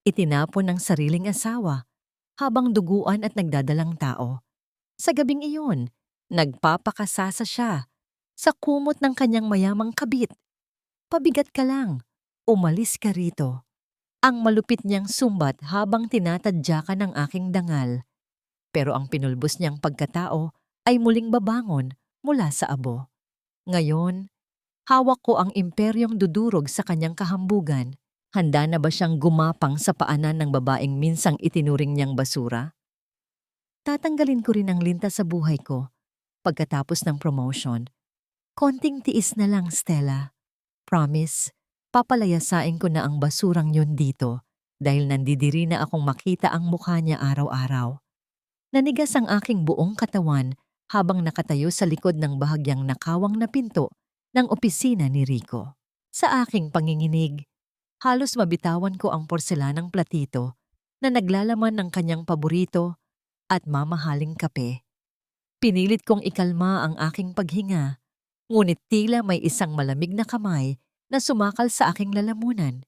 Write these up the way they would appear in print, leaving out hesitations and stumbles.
itinapon ng sariling asawa habang duguan at nagdadalang tao. Sa gabing iyon, nagpapakasasa siya sa kumot ng kanyang mayamang kabit. Pabigat ka lang, umalis ka rito. Ang malupit niyang sumbat habang tinatadyakan ng aking dangal. Pero ang pinulbos niyang pagkatao ay muling babangon mula sa abo. Ngayon, hawak ko ang imperyong dudurog sa kanyang kahambugan. Handa na ba siyang gumapang sa paanan ng babaeng minsang itinuring niyang basura? Tatanggalin ko rin ang linta sa buhay ko pagkatapos ng promotion. Konting tiis na lang, Stella. Promise, papalayasain ko na ang basurang yun dito dahil nandidiri na akong makita ang mukha niya araw-araw. Nanigas ang aking buong katawan habang nakatayo sa likod ng bahagyang nakawang na pinto ng opisina ni Rico. Sa aking panginginig, halos mabitawan ko ang porselanang platito na naglalaman ng kanyang paborito at mamahaling kape. Pinilit kong ikalma ang aking paghinga, ngunit tila may isang malamig na kamay na sumakal sa aking lalamunan.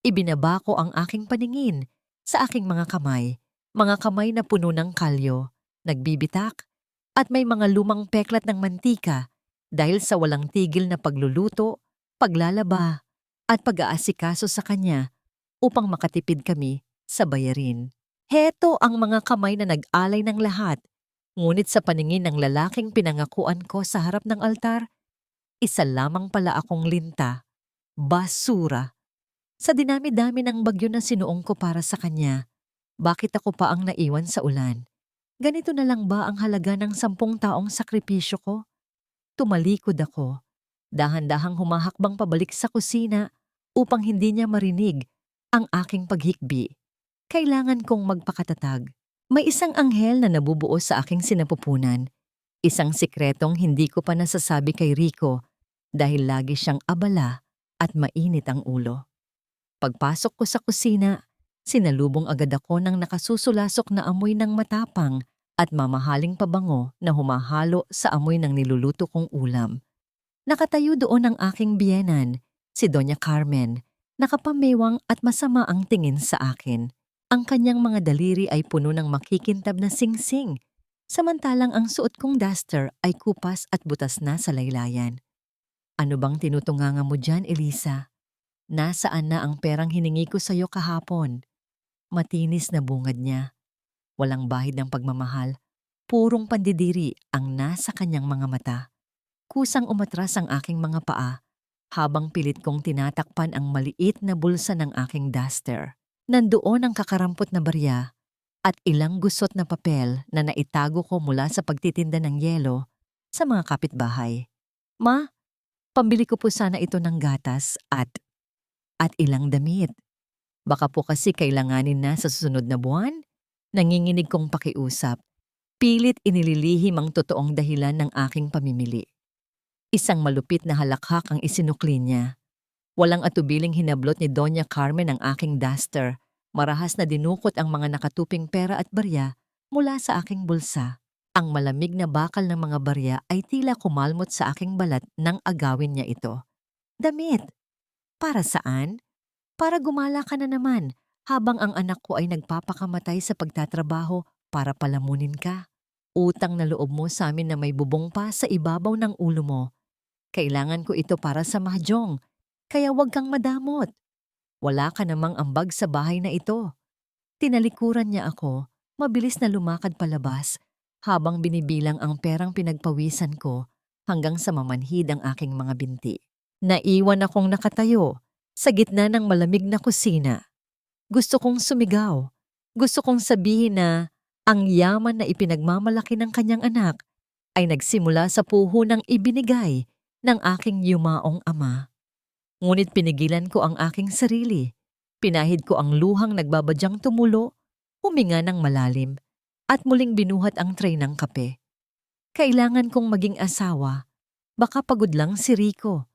Ibinaba ko ang aking paningin sa aking mga kamay na puno ng kalyo, nagbibitak, at may mga lumang peklat ng mantika dahil sa walang tigil na pagluluto, paglalaba, at pag-aasikaso sa kanya upang makatipid kami sa bayarin. Heto ang mga kamay na nag-alay ng lahat, ngunit sa paningin ng lalaking pinangakuan ko sa harap ng altar, isa lamang pala akong linta, basura. Sa dinami-dami ng bagyo na sinuong ko para sa kanya, bakit ako pa ang naiwan sa ulan? Ganito na lang ba ang halaga ng 10 taong sakripisyo ko? Tumalikod ako, dahan-dahang humahakbang pabalik sa kusina upang hindi niya marinig ang aking paghikbi. Kailangan kong magpakatatag. May isang anghel na nabubuo sa aking sinapupunan. Isang sikretong hindi ko pa nasasabi kay Rico dahil lagi siyang abala at mainit ang ulo. Pagpasok ko sa kusina, sinalubong agad ako ng nakasusulasok na amoy ng matapang at mamahaling pabango na humahalo sa amoy ng niluluto kong ulam. Nakatayo doon ang aking biyenan, si Doña Carmen, nakapamewang at masama ang tingin sa akin. Ang kanyang mga daliri ay puno ng makikintab na singsing, samantalang ang suot kong duster ay kupas at butas na sa laylayan. Ano bang tinutunganga mo dyan, Elisa? Nasaan na ang perang hiningi ko sa'yo kahapon? Matinis na bungad niya. Walang bahid ng pagmamahal, purong pandidiri ang nasa kanyang mga mata. Kusang umatras ang aking mga paa habang pilit kong tinatakpan ang maliit na bulsa ng aking duster. Nandoon ang kakarampot na barya at ilang gusot na papel na naitago ko mula sa pagtitinda ng yelo sa mga kapitbahay. Ma, pambili ko po sana ito ng gatas at ilang damit. Baka po kasi kailanganin na sa susunod na buwan? Nanginginig kong pakiusap. Pilit inililihim ang totoong dahilan ng aking pamimili. Isang malupit na halakhak ang isinukli niya. Walang atubiling hinablot ni Doña Carmen ang aking duster. Marahas na dinukot ang mga nakatuping pera at barya mula sa aking bulsa. Ang malamig na bakal ng mga barya ay tila kumalmot sa aking balat nang agawin niya ito. Damit! Para saan? Para gumala ka na naman habang ang anak ko ay nagpapakamatay sa pagtatrabaho para palamunin ka. Utang na loob mo sa amin na may bubong pa sa ibabaw ng ulo mo. Kailangan ko ito para sa mahjong, kaya huwag kang madamot. Wala ka namang ambag sa bahay na ito. Tinalikuran niya ako, mabilis na lumakad palabas habang binibilang ang perang pinagpawisan ko hanggang sa mamanhid ang aking mga binti. Naiwan akong nakatayo sa gitna ng malamig na kusina. Gusto kong sumigaw. Gusto kong sabihin na ang yaman na ipinagmamalaki ng kanyang anak ay nagsimula sa puhunang ibinigay ng aking yumaong ama. Ngunit pinigilan ko ang aking sarili. Pinahid ko ang luhang nagbabadyang tumulo, huminga ng malalim, at muling binuhat ang tray ng kape. Kailangan kong maging asawa. Baka pagod lang si Rico.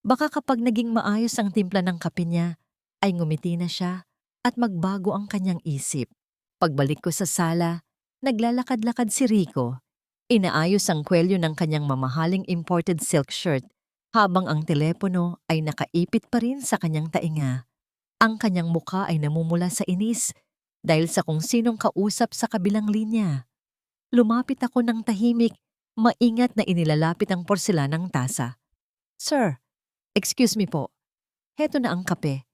Baka kapag naging maayos ang timpla ng kape niya, ay ngumiti na siya at magbago ang kanyang isip. Pagbalik ko sa sala, naglalakad-lakad si Rico. Inaayos ang kwelyo ng kanyang mamahaling imported silk shirt habang ang telepono ay nakaipit pa rin sa kanyang tainga. Ang kanyang muka ay namumula sa inis dahil sa kung sinong kausap sa kabilang linya. Lumapit ako ng tahimik, maingat na inilalapit ang porselanang tasa. Sir, excuse me po. Heto na ang kape.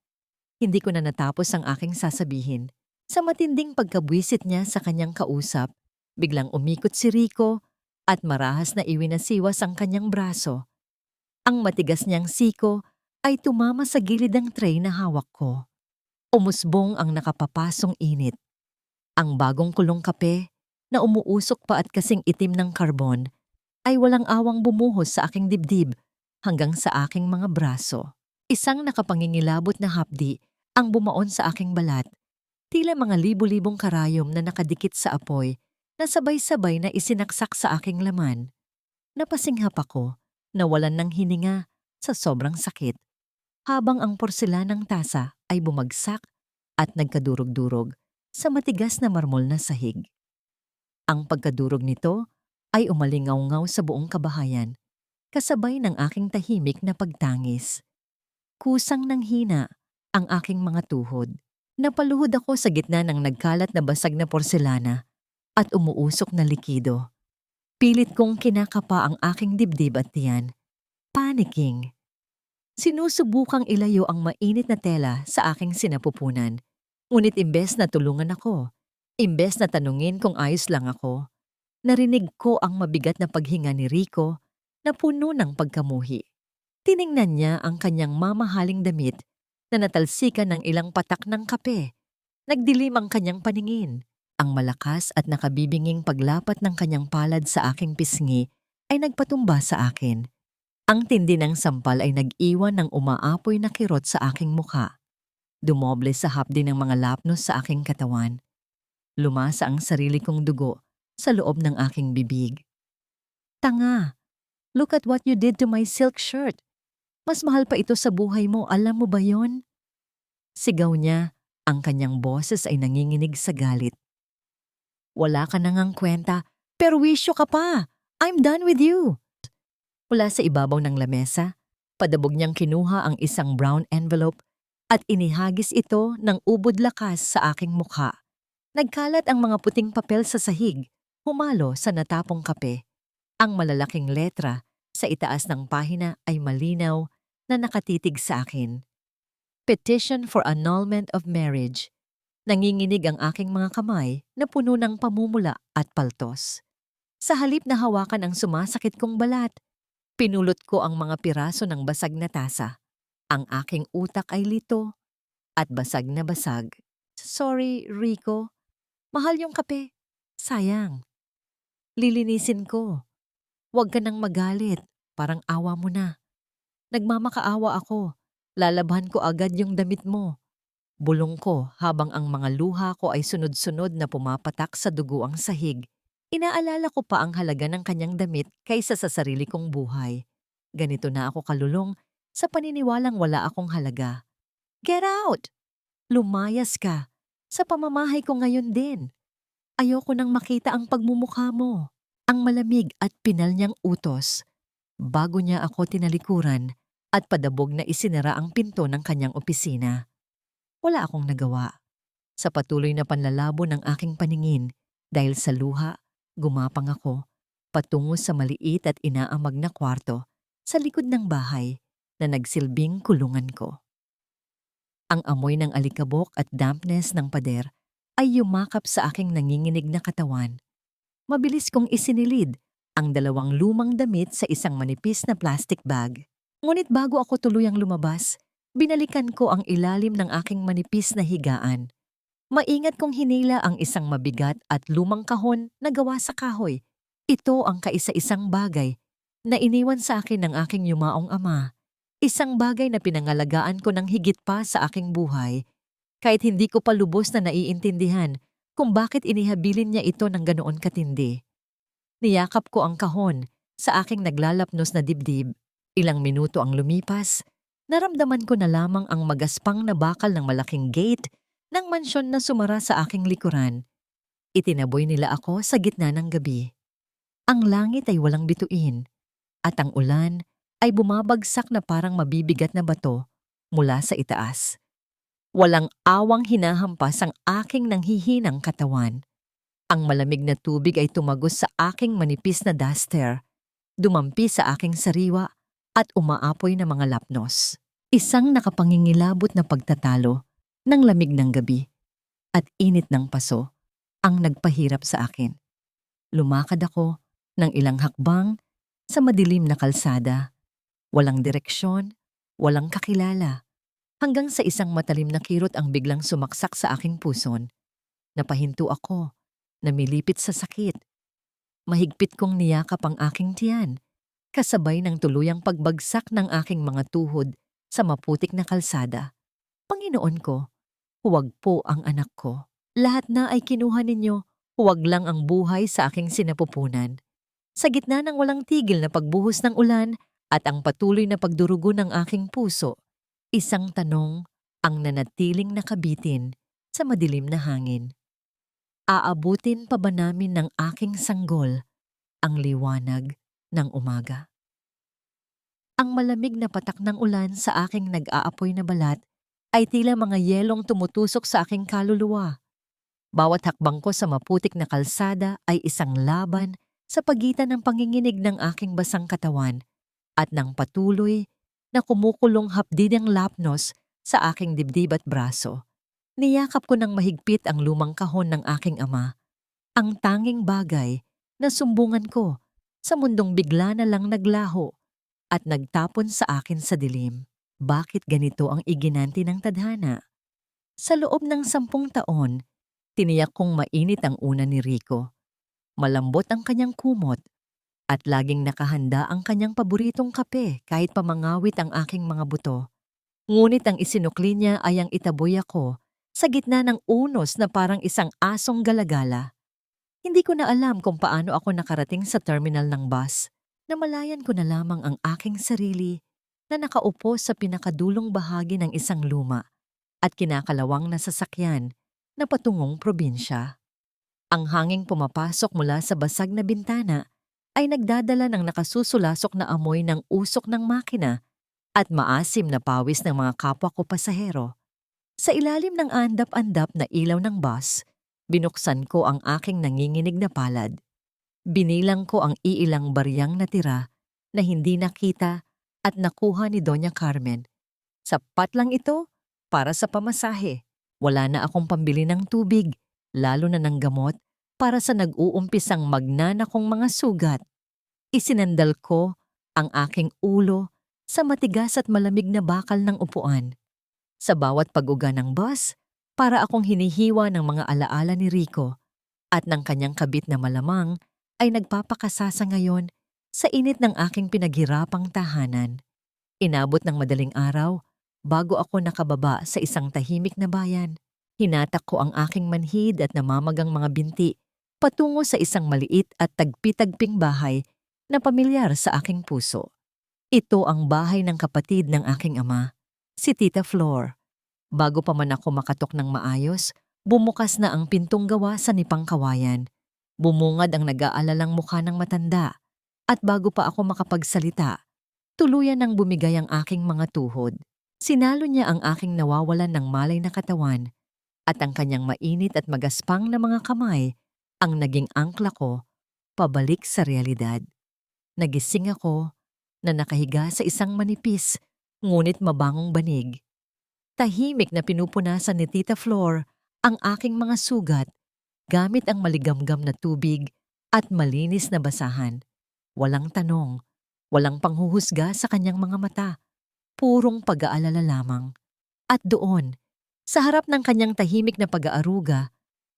Hindi ko na natapos ang aking sasabihin. Sa matinding pagkabwisit niya sa kanyang kausap, biglang umikot si Rico at marahas na iwinasiwas ang kanyang braso. Ang matigas niyang siko ay tumama sa gilid ng tray na hawak ko. Umusbong ang nakapapasong init. Ang bagong kulong kape na umuusok pa at kasing itim ng karbon ay walang awang bumuhos sa aking dibdib hanggang sa aking mga braso. Isang nakapangingilabot na hapdi ang bumaon sa aking balat, tila mga libu-libong karayom na nakadikit sa apoy na sabay-sabay na isinaksak sa aking laman. Napasinghap ako, nawalan ng hininga sa sobrang sakit, habang ang porselanang tasa ay bumagsak at nagkadurog-durog sa matigas na marmol na sahig. Ang pagkadurog nito ay umalingaw-ngaw sa buong kabahayan, kasabay ng aking tahimik na pagtangis. Kusang nang hina ang aking mga tuhod. Napaluhod ako sa gitna ng nagkalat na basag na porselana at umuusok na likido. Pilit kong kinakapa ang aking dibdib at tiyan. Panicking. Sinusubukang ilayo ang mainit na tela sa aking sinapupunan. Ngunit imbes na tulungan ako, imbes na tanungin kung ayos lang ako, narinig ko ang mabigat na paghinga ni Rico na puno ng pagkamuhi. Tiningnan niya ang kanyang mamahaling damit na natalsikan ng ilang patak ng kape. Nagdilim ang kanyang paningin. Ang malakas at nakabibinging paglapat ng kanyang palad sa aking pisngi ay nagpatumba sa akin. Ang tindi ng sampal ay nag-iwan ng umaapoy na kirot sa aking mukha. Dumoble sa hapdi ng mga lapnos sa aking katawan. Lumasa ang sarili kong dugo sa loob ng aking bibig. Tanga! Look at what you did to my silk shirt. Mas mahal pa ito sa buhay mo, alam mo ba yon? Sigaw niya, ang kanyang boses ay nanginginig sa galit. Wala ka na ngang kwenta, pero wisyo ka pa. I'm done with you. Mula sa ibabaw ng lamesa, padabog niyang kinuha ang isang brown envelope at inihagis ito ng ubod lakas sa aking mukha. Nagkalat ang mga puting papel sa sahig, humalo sa natapong kape. Ang malalaking letra sa itaas ng pahina ay malinaw na nakatitig sa akin. Petition for annulment of marriage. Nanginginig ang aking mga kamay na puno ng pamumula at paltos. Sa halip na hawakan ang sumasakit kong balat, pinulot ko ang mga piraso ng basag na tasa. Ang aking utak ay lito at basag na basag. Sorry, Rico. Mahal yung kape. Sayang. Lilinisin ko. Huwag ka nang magalit. Parang awa mo na. Nagmamakaawa ako. Lalabhan ko agad yung damit mo. Bulong ko habang ang mga luha ko ay sunod-sunod na pumapatak sa dugo ang sahig. Inaalala ko pa ang halaga ng kanyang damit kaysa sa sarili kong buhay. Ganito na ako kalulong sa paniniwalang wala akong halaga. Get out! Lumayas ka. Sa pamamahay ko ngayon din. Ayoko nang makita ang pagmumukha mo. Ang malamig at pinal niyang utos. Bago niya ako tinalikuran at padabog na isinara ang pinto ng kanyang opisina. Wala akong nagawa. Sa patuloy na panlalabo ng aking paningin, dahil sa luha, gumapang ako, patungo sa maliit at inaamag na kwarto sa likod ng bahay na nagsilbing kulungan ko. Ang amoy ng alikabok at dampness ng pader ay yumakap sa aking nanginginig na katawan. Mabilis kong isinilid ang dalawang lumang damit sa isang manipis na plastic bag. Ngunit bago ako tuluyang lumabas, binalikan ko ang ilalim ng aking manipis na higaan. Maingat kong hinila ang isang mabigat at lumang kahon na gawa sa kahoy. Ito ang kaisa-isang bagay na iniwan sa akin ng aking yumaong ama. Isang bagay na pinangalagaan ko ng higit pa sa aking buhay, kahit hindi ko pa lubos na naiintindihan kung bakit inihabilin niya ito ng ganoon katindi. Niyakap ko ang kahon sa aking naglalapnos na dibdib. Ilang minuto ang lumipas, naramdaman ko na lamang ang magaspang na bakal ng malaking gate ng mansyon na sumara sa aking likuran. Itinaboy nila ako sa gitna ng gabi. Ang langit ay walang bituin, at ang ulan ay bumabagsak na parang mabibigat na bato mula sa itaas. Walang awang hinahampas ang aking nanghihinang katawan. Ang malamig na tubig ay tumagos sa aking manipis na duster, dumampi sa aking sariwa at umaapoy na mga lapnos. Isang nakapangingilabot na pagtatalo ng lamig ng gabi at init ng paso ang nagpahirap sa akin. Lumakad ako ng ilang hakbang sa madilim na kalsada. Walang direksyon, walang kakilala. Hanggang sa isang matalim na kirot ang biglang sumaksak sa aking puson. Napahinto ako, namilipit sa sakit. Mahigpit kong niyakap ang aking tiyan, kasabay ng tuluyang pagbagsak ng aking mga tuhod sa maputik na kalsada. Panginoon ko, huwag po ang anak ko. Lahat na ay kinuha ninyo, huwag lang ang buhay sa aking sinapupunan. Sa gitna ng walang tigil na pagbuhos ng ulan at ang patuloy na pagdurugo ng aking puso, isang tanong ang nanatiling nakabitin sa madilim na hangin. Aabutin pa ba namin ng aking sanggol ang liwanag ng umaga? Ang malamig na patak ng ulan sa aking nag-aapoy na balat ay tila mga yelong tumutusok sa aking kaluluwa. Bawat hakbang ko sa maputik na kalsada ay isang laban sa pagitan ng panginginig ng aking basang katawan at ng patuloy na kumukulong hapdidang lapnos sa aking dibdib at braso. Niyakap ko ng mahigpit ang lumang kahon ng aking ama, ang tanging bagay na sumbungan ko sa mundong bigla na lang naglaho at nagtapon sa akin sa dilim. Bakit ganito ang iginanti ng tadhana? Sa loob ng 10 taon, tiniyak kong mainit ang una ni Rico. Malambot ang kanyang kumot at laging nakahanda ang kanyang paboritong kape kahit pamangawit ang aking mga buto. Ngunit ang isinukli niya ay ang itaboy ako sa gitna ng unos na parang isang asong galagala. Hindi ko na alam kung paano ako nakarating sa terminal ng bus. Namalayan ko na lamang ang aking sarili na nakaupo sa pinakadulong bahagi ng isang luma at kinakalawang na sasakyan na patungong probinsya. Ang hanging pumapasok mula sa basag na bintana ay nagdadala ng nakasusulasok na amoy ng usok ng makina at maasim na pawis ng mga kapwa ko pasahero. Sa ilalim ng andap-andap na ilaw ng bus, binuksan ko ang aking nanginginig na palad. Binilang ko ang iilang baryang natira na hindi nakita at nakuha ni Doña Carmen. Sapat lang ito para sa pamasahe. Wala na akong pambili ng tubig, lalo na ng gamot, para sa nag-uumpisang magnanakong mga sugat. Isinandal ko ang aking ulo sa matigas at malamig na bakal ng upuan. Sa bawat pag-uga ng bus, para akong hinihiwa ng mga alaala ni Rico at ng kanyang kabit na malamang ay nagpapakasasa ngayon sa init ng aking pinaghirapang tahanan. Inabot ng madaling araw bago ako nakababa sa isang tahimik na bayan. Hinatak ko ang aking manhid at namamagang mga binti patungo sa isang maliit at tagpi-tagping bahay na pamilyar sa aking puso. Ito ang bahay ng kapatid ng aking ama, si Tita Flor. Bago pa man ako makatok ng maayos, bumukas na ang pintong gawa sa nipang kawayan. Bumungad ang nag-aalalang mukha ng matanda. At bago pa ako makapagsalita, tuluyan nang bumigay ang aking mga tuhod. Sinalo niya ang aking nawawalan ng malay na katawan at ang kanyang mainit at magaspang na mga kamay ang naging angkla ko pabalik sa realidad. Nagising ako na nakahiga sa isang manipis ngunit mabangong banig. Tahimik na pinupunasan ni Tita Flor ang aking mga sugat gamit ang maligamgam na tubig at malinis na basahan. Walang tanong, walang panghuhusga sa kanyang mga mata, purong pag-aalala lamang. At doon, sa harap ng kanyang tahimik na pag-aaruga,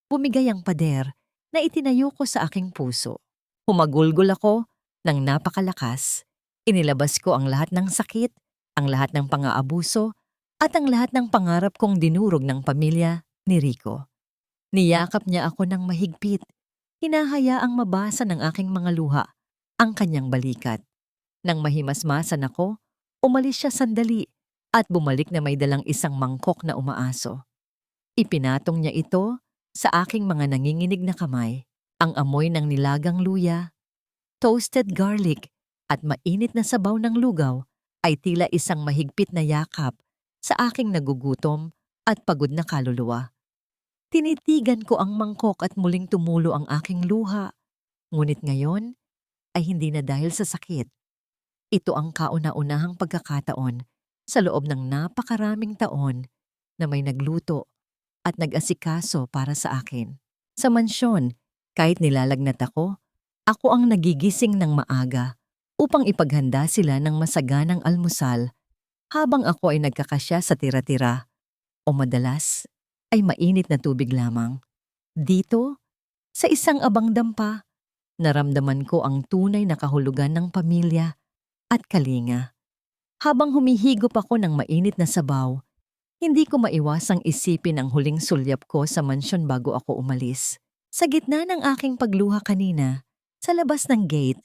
bumigay ang pader na itinayo ko sa aking puso. Humagulgol ako ng napakalakas. Inilabas ko ang lahat ng sakit, ang lahat ng pang-aabuso, at ang lahat ng pangarap kong dinurog ng pamilya ni Rico. Niyakap niya ako ng mahigpit. Hinahayaang mabasa ng aking mga luha ang kanyang balikat. Nang mahimasmasan ako, umalis siya sandali at bumalik na may dalang isang mangkok na umaaso. Ipinatong niya ito sa aking mga nanginginig na kamay. Ang amoy ng nilagang luya, toasted garlic at mainit na sabaw ng lugaw ay tila isang mahigpit na yakap sa aking nagugutom at pagod na kaluluwa. Tinitigan ko ang mangkok at muling tumulo ang aking luha. Ngunit ngayon ay hindi na dahil sa sakit. Ito ang kauna-unahang pagkakataon sa loob ng napakaraming taon na may nagluto at nag-asikaso para sa akin. Sa mansyon, kahit nilalagnat ako ang nagigising ng maaga upang ipaghanda sila ng masaganang almusal habang ako ay nagkakasya sa tira-tira o madalas ay mainit na tubig lamang. Dito, sa isang abang dampa, naramdaman ko ang tunay na kahulugan ng pamilya at kalinga. Habang humihigop ako ng mainit na sabaw, hindi ko maiwasang isipin ang huling sulyap ko sa mansyon bago ako umalis. Sa gitna ng aking pagluha kanina, sa labas ng gate,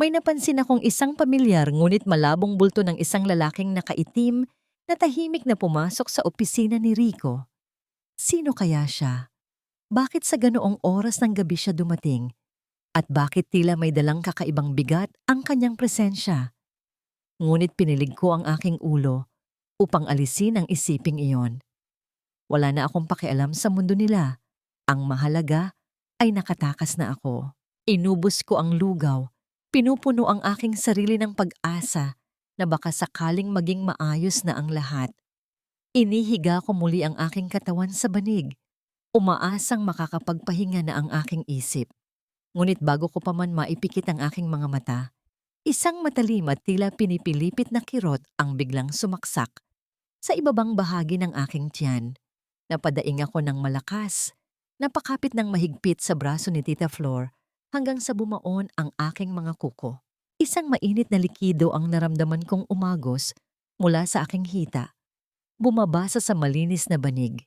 may napansin akong isang pamilyar ngunit malabong bulto ng isang lalaking nakaitim na tahimik na pumasok sa opisina ni Rico. Sino kaya siya? Bakit sa ganoong oras ng gabi siya dumating? At bakit tila may dalang kakaibang bigat ang kanyang presensya? Ngunit pinilig ko ang aking ulo upang alisin ang isiping iyon. Wala na akong pakialam sa mundo nila. Ang mahalaga ay nakatakas na ako. Inubos ko ang lugaw, pinupuno ang aking sarili ng pag-asa na baka sakaling maging maayos na ang lahat. Inihiga ko muli ang aking katawan sa banig, umaasang makakapagpahinga na ang aking isip. Ngunit bago ko pa man maipikit ang aking mga mata, isang matalim at tila pinipilipit na kirot ang biglang sumaksak sa ibabang bahagi ng aking tiyan. Napadaing ako ng malakas, napakapit ng mahigpit sa braso ni Tita Flor hanggang sa bumaon ang aking mga kuko. Isang mainit na likido ang naramdaman kong umagos mula sa aking hita, bumabasa sa malinis na banig.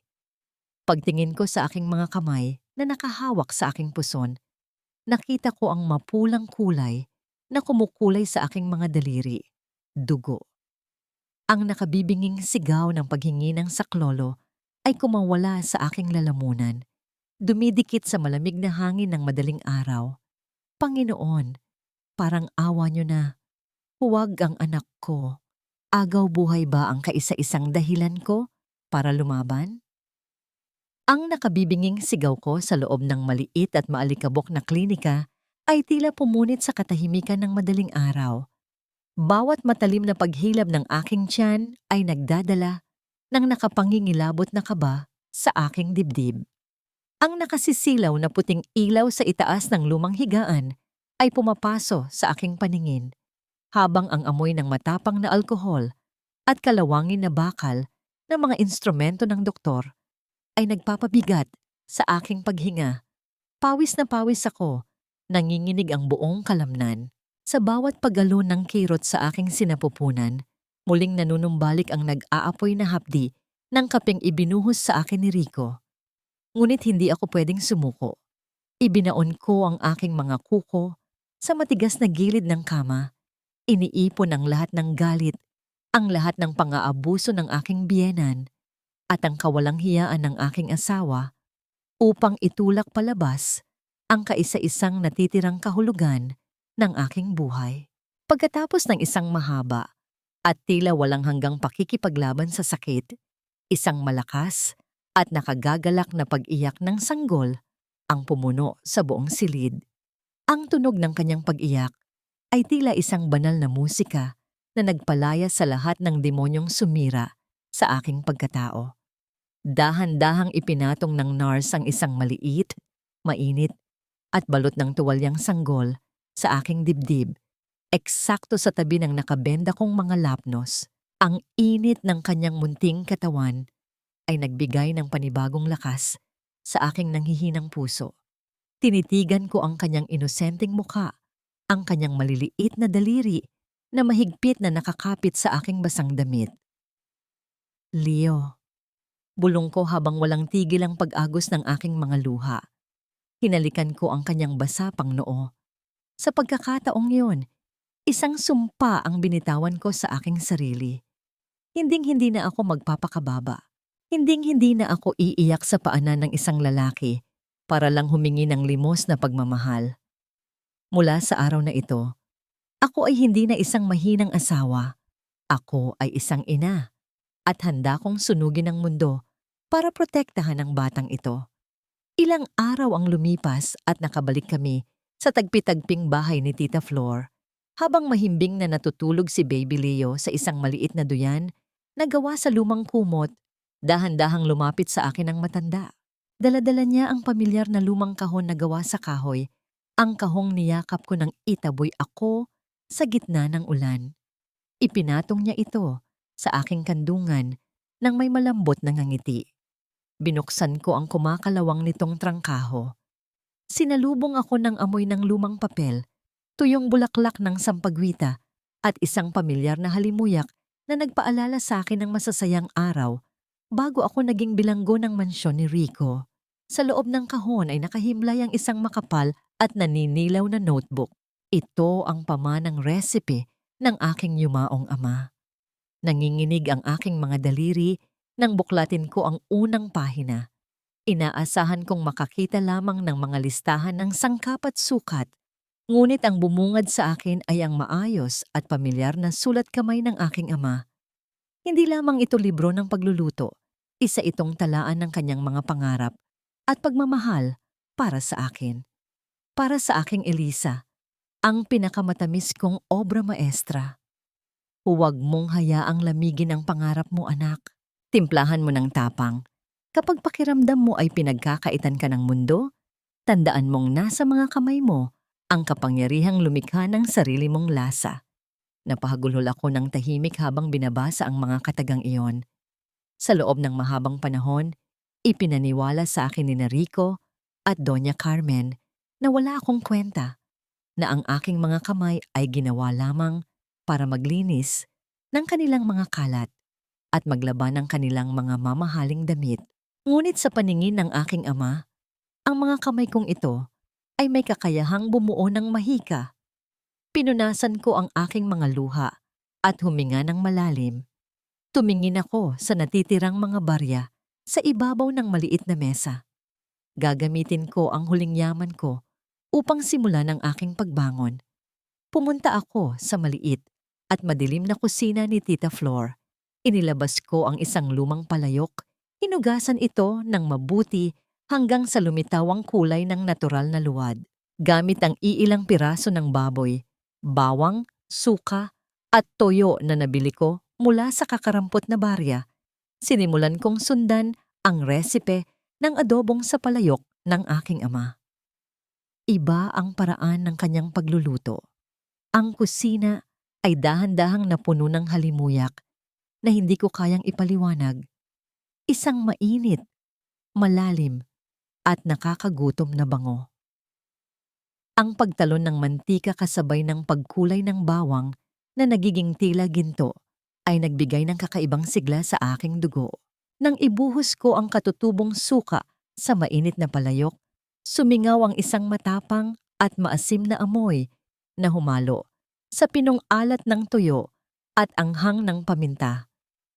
Pagtingin ko sa aking mga kamay na nakahawak sa aking puson, nakita ko ang mapulang kulay na kumukulay sa aking mga daliri, dugo. Ang nakabibinging sigaw ng paghingi ng saklolo ay kumawala sa aking lalamunan, dumidikit sa malamig na hangin ng madaling araw. Panginoon, parang awa niyo na. Huwag ang anak ko. Agaw buhay ba ang kaisa-isang dahilan ko para lumaban? Ang nakabibinging sigaw ko sa loob ng maliit at maalikabok na klinika ay tila pumunit sa katahimikan ng madaling araw. Bawat matalim na paghilab ng aking tiyan ay nagdadala ng nakapangingilabot na kaba sa aking dibdib. Ang nakasisilaw na puting ilaw sa itaas ng lumang higaan ay pumapaso sa aking paningin, habang ang amoy ng matapang na alkohol at kalawangin na bakal ng mga instrumento ng doktor ay nagpapabigat sa aking paghinga. Pawis na pawis ako, nanginginig ang buong kalamnan. Sa bawat paggalon ng kirot sa aking sinapupunan, muling nanunumbalik ang nag-aapoy na hapdi ng kapeng ibinuhos sa akin ni Rico. Ngunit hindi ako pwedeng sumuko. Ibinaon ko ang aking mga kuko sa matigas na gilid ng kama. Iniipon ang lahat ng galit, ang lahat ng pang-aabuso ng aking biyenan, at ang kawalang hiyaan ng aking asawa upang itulak palabas ang kaisa-isang natitirang kahulugan ng aking buhay. Pagkatapos ng isang mahaba at tila walang hanggang pakikipaglaban sa sakit, isang malakas at nakagagalak na pag-iyak ng sanggol ang pumuno sa buong silid. Ang tunog ng kanyang pag-iyak ay tila isang banal na musika na nagpalaya sa lahat ng demonyong sumira sa aking pagkatao. Dahan-dahang ipinatong ng nurse ang isang maliit, mainit at balot ng tuwalyang sanggol sa aking dibdib, eksakto sa tabi ng nakabenda kong mga lapnos. Ang init ng kanyang munting katawan ay nagbigay ng panibagong lakas sa aking nanghihinang puso. Tinitigan ko ang kanyang inosenteng muka, ang kanyang maliliit na daliri na mahigpit na nakakapit sa aking basang damit. Leo, bulong ko habang walang tigil ang pag-agos ng aking mga luha. Hinalikan ko ang kanyang basa pang noo. Sa pagkakataong yun, isang sumpa ang binitawan ko sa aking sarili. Hinding-hindi na ako magpapakababa. Hinding-hindi na ako iiyak sa paanan ng isang lalaki para lang humingi ng limos na pagmamahal. Mula sa araw na ito, ako ay hindi na isang mahinang asawa. Ako ay isang ina at handa kong sunugin ang mundo para protektahan ang batang ito. Ilang araw ang lumipas at nakabalik kami sa tagpi-tagping bahay ni Tita Flor. Habang mahimbing na natutulog si Baby Leo sa isang maliit na duyan na gawa sa lumang kumot, dahan-dahang lumapit sa akin ang matanda. Dala-dala niya ang pamilyar na lumang kahon na gawa sa kahoy. Ang kahong niyakap ko nang itaboy ako sa gitna ng ulan. Ipinatong niya ito sa aking kandungan nang may malambot na ngangiti. Binuksan ko ang kumakalawang nitong trangkaho. Sinalubong ako ng amoy ng lumang papel, tuyong bulaklak ng sampagwita at isang pamilyar na halimuyak na nagpaalala sa akin ng masasayang araw bago ako naging bilanggo ng mansyon ni Rico. Sa loob ng kahon ay nakahimlay ang isang makapal at naninilaw na notebook. Ito ang pamanang recipe ng aking yumaong ama. Nanginginig ang aking mga daliri nang buklatin ko ang unang pahina. Inaasahan kong makakita lamang ng mga listahan ng sangkap at sukat. Ngunit ang bumungad sa akin ay ang maayos at pamilyar na sulat kamay ng aking ama. Hindi lamang ito libro ng pagluluto, isa itong talaan ng kanyang mga pangarap at pagmamahal para sa akin. Para sa aking Elisa, ang pinakamatamis kong obra maestra. Huwag mong hayaang lamigin ang pangarap mo, anak. Timplahan mo ng tapang. Kapag pakiramdam mo ay pinagkakaitan ka ng mundo, tandaan mong nasa mga kamay mo ang kapangyarihang lumikha ng sarili mong lasa. Napahagulhol ako ng tahimik habang binabasa ang mga katagang iyon. Sa loob ng mahabang panahon, ipinaniwala sa akin ni Rico at Doña Carmen na wala akong kwenta, na ang aking mga kamay ay ginawa lamang para maglinis ng kanilang mga kalat at maglaban ng kanilang mga mamahaling damit. Ngunit sa paningin ng aking ama, ang mga kamay kong ito ay may kakayahang bumuo ng mahika. Pinunasan ko ang aking mga luha at huminga ng malalim. Tumingin ako sa natitirang mga barya sa ibabaw ng maliit na mesa. Gagamitin ko ang huling yaman ko upang simulan ang aking pagbangon. Pumunta ako sa maliit at madilim na kusina ni Tita Flor. Inilabas ko ang isang lumang palayok, hinugasan ito ng mabuti hanggang sa lumitawang kulay ng natural na luwad. Gamit ang iilang piraso ng baboy, bawang, suka at toyo na nabili ko mula sa kakarampot na barya, sinimulan kong sundan ang resipe ng adobong sa palayok ng aking ama. Iba ang paraan ng kanyang pagluluto. Ang kusina ay dahan-dahang napuno ng halimuyak na hindi ko kayang ipaliwanag. Isang mainit, malalim, at nakakagutom na bango. Ang pagtalon ng mantika kasabay ng pagkulay ng bawang na nagiging tila ginto ay nagbigay ng kakaibang sigla sa aking dugo. Nang ibuhos ko ang katutubong suka sa mainit na palayok, sumingaw ang isang matapang at maasim na amoy na humalo sa pinong-alat ng tuyo at anghang ng paminta.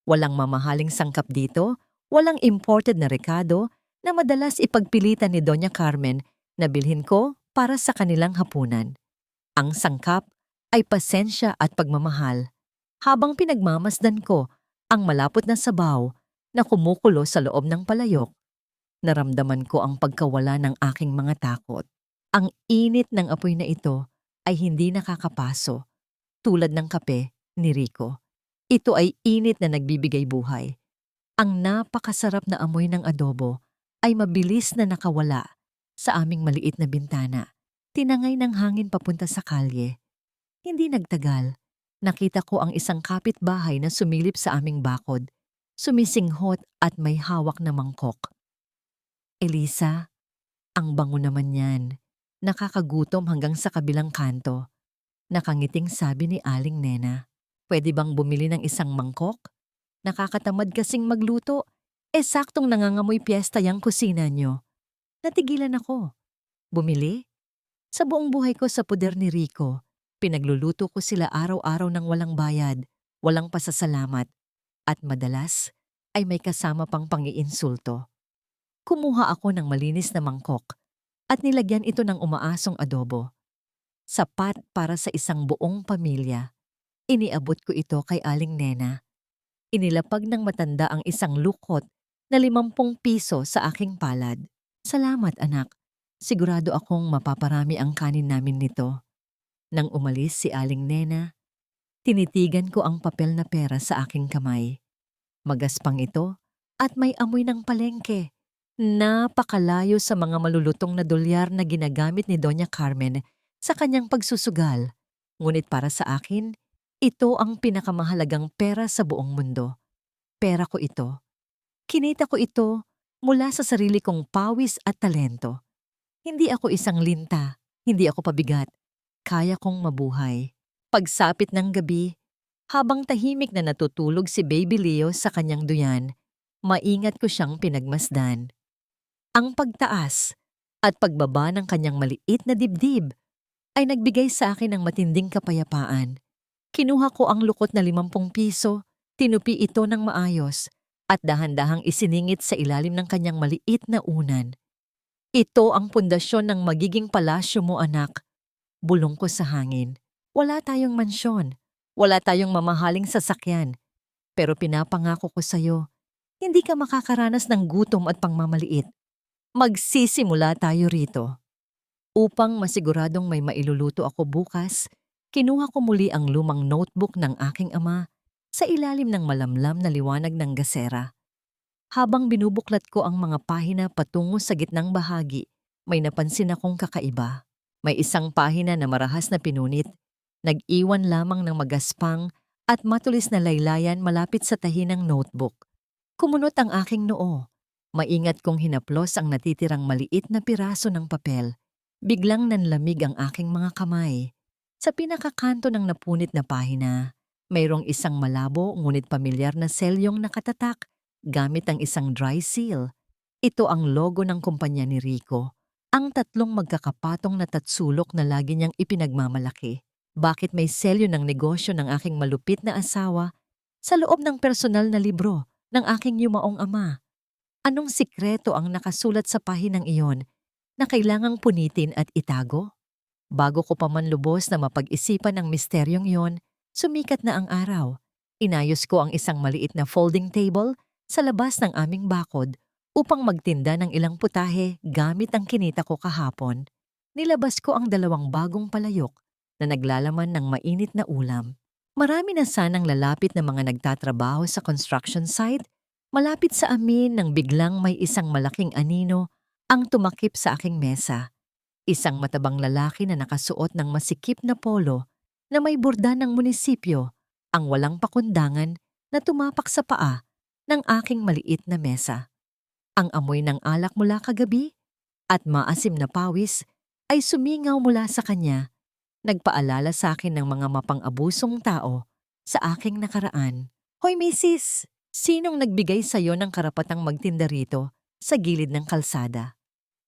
Walang mamahaling sangkap dito, walang imported na rekado na madalas ipagpilitan ni Doña Carmen na bilhin ko para sa kanilang hapunan. Ang sangkap ay pasensya at pagmamahal. Habang pinagmamasdan ko ang malapot na sabaw na kumukulo sa loob ng palayok, naramdaman ko ang pagkawala ng aking mga takot. Ang init ng apoy na ito ay hindi nakakapaso, tulad ng kape ni Rico. Ito ay init na nagbibigay buhay. Ang napakasarap na amoy ng adobo ay mabilis na nakawala sa aming maliit na bintana. Tinangay ng hangin papunta sa kalye. Hindi nagtagal, nakita ko ang isang kapitbahay na sumilip sa aming bakod, sumisinghot at may hawak na mangkok. Elisa, ang bango naman yan. Nakakagutom hanggang sa kabilang kanto. Nakangiting sabi ni Aling Nena. Pwede bang bumili ng isang mangkok? Nakakatamad kasing magluto. Saktong nangangamoy piyesta yang kusina nyo. Natigilan ako. Bumili? Sa buong buhay ko sa puder ni Rico, pinagluluto ko sila araw-araw ng walang bayad, walang pasasalamat, at madalas ay may kasama pang pang-iinsulto. Kumuha ako ng malinis na mangkok at nilagyan ito ng umaasong adobo. Sapat para sa isang buong pamilya. Iniabot ko ito kay Aling Nena. Inilapag ng matanda ang isang lukot na 50 piso sa aking palad. Salamat anak. Sigurado akong mapaparami ang kanin namin nito. Nang umalis si Aling Nena, tinitigan ko ang papel na pera sa aking kamay. Magaspang ito at may amoy ng palengke. Napakalayo sa mga malulutong na dolyar na ginagamit ni Doña Carmen sa kanyang pagsusugal. Ngunit para sa akin, ito ang pinakamahalagang pera sa buong mundo. Pera ko ito. Kinita ko ito mula sa sarili kong pawis at talento. Hindi ako isang linta, hindi ako pabigat. Kaya kong mabuhay. Pagsapit ng gabi, habang tahimik na natutulog si Baby Leo sa kanyang duyan, maingat ko siyang pinagmasdan. Ang pagtaas at pagbaba ng kanyang maliit na dibdib ay nagbigay sa akin ng matinding kapayapaan. Kinuha ko ang lukot na 50 piso, tinupi ito ng maayos at dahan-dahang isiningit sa ilalim ng kanyang maliit na unan. Ito ang pundasyon ng magiging palasyo mo, anak. Bulong ko sa hangin. Wala tayong mansyon, wala tayong mamahaling sasakyan, pero pinapangako ko sa'yo, hindi ka makakaranas ng gutom at pangmamaliit. Magsisimula tayo rito. Upang masiguradong may mailuluto ako bukas, kinuha ko muli ang lumang notebook ng aking ama sa ilalim ng malamlam na liwanag ng gasera. Habang binubuklat ko ang mga pahina patungo sa gitnang bahagi, may napansin akong kakaiba. May isang pahina na marahas na pinunit, nag-iwan lamang ng magaspang at matulis na laylayan malapit sa tahi ng notebook. Kumunot ang aking noo. Maingat kong hinaplos ang natitirang maliit na piraso ng papel. Biglang nanlamig ang aking mga kamay. Sa pinakakanto ng napunit na pahina, mayroong isang malabo ngunit pamilyar na selyong nakatatak gamit ang isang dry seal. Ito ang logo ng kumpanya ni Rico. Ang tatlong magkakapatong na tatsulok na lagi niyang ipinagmamalaki. Bakit may selyo ng negosyo ng aking malupit na asawa sa loob ng personal na libro ng aking yumaong ama? Anong sikreto ang nakasulat sa pahinang iyon na kailangang punitin at itago? Bago ko pa man lubos na mapag-isipan ang misteryong iyon, sumikat na ang araw. Inayos ko ang isang maliit na folding table sa labas ng aming bakod upang magtinda ng ilang putahe gamit ang kinita ko kahapon. Nilabas ko ang 2 bagong palayok na naglalaman ng mainit na ulam. Marami na sanang lalapit na mga nagtatrabaho sa construction site. Malapit sa amin nang biglang may isang malaking anino ang tumakip sa aking mesa. Isang matabang lalaki na nakasuot ng masikip na polo na may borda ng munisipyo ang walang pakundangan na tumapak sa paa ng aking maliit na mesa. Ang amoy ng alak mula kagabi at maasim na pawis ay sumingaw mula sa kanya, nagpaalala sa akin ng mga mapang-abusong tao sa aking nakaraan. Hoy misis! Sinong nagbigay sa'yo ng karapatang magtinda rito sa gilid ng kalsada?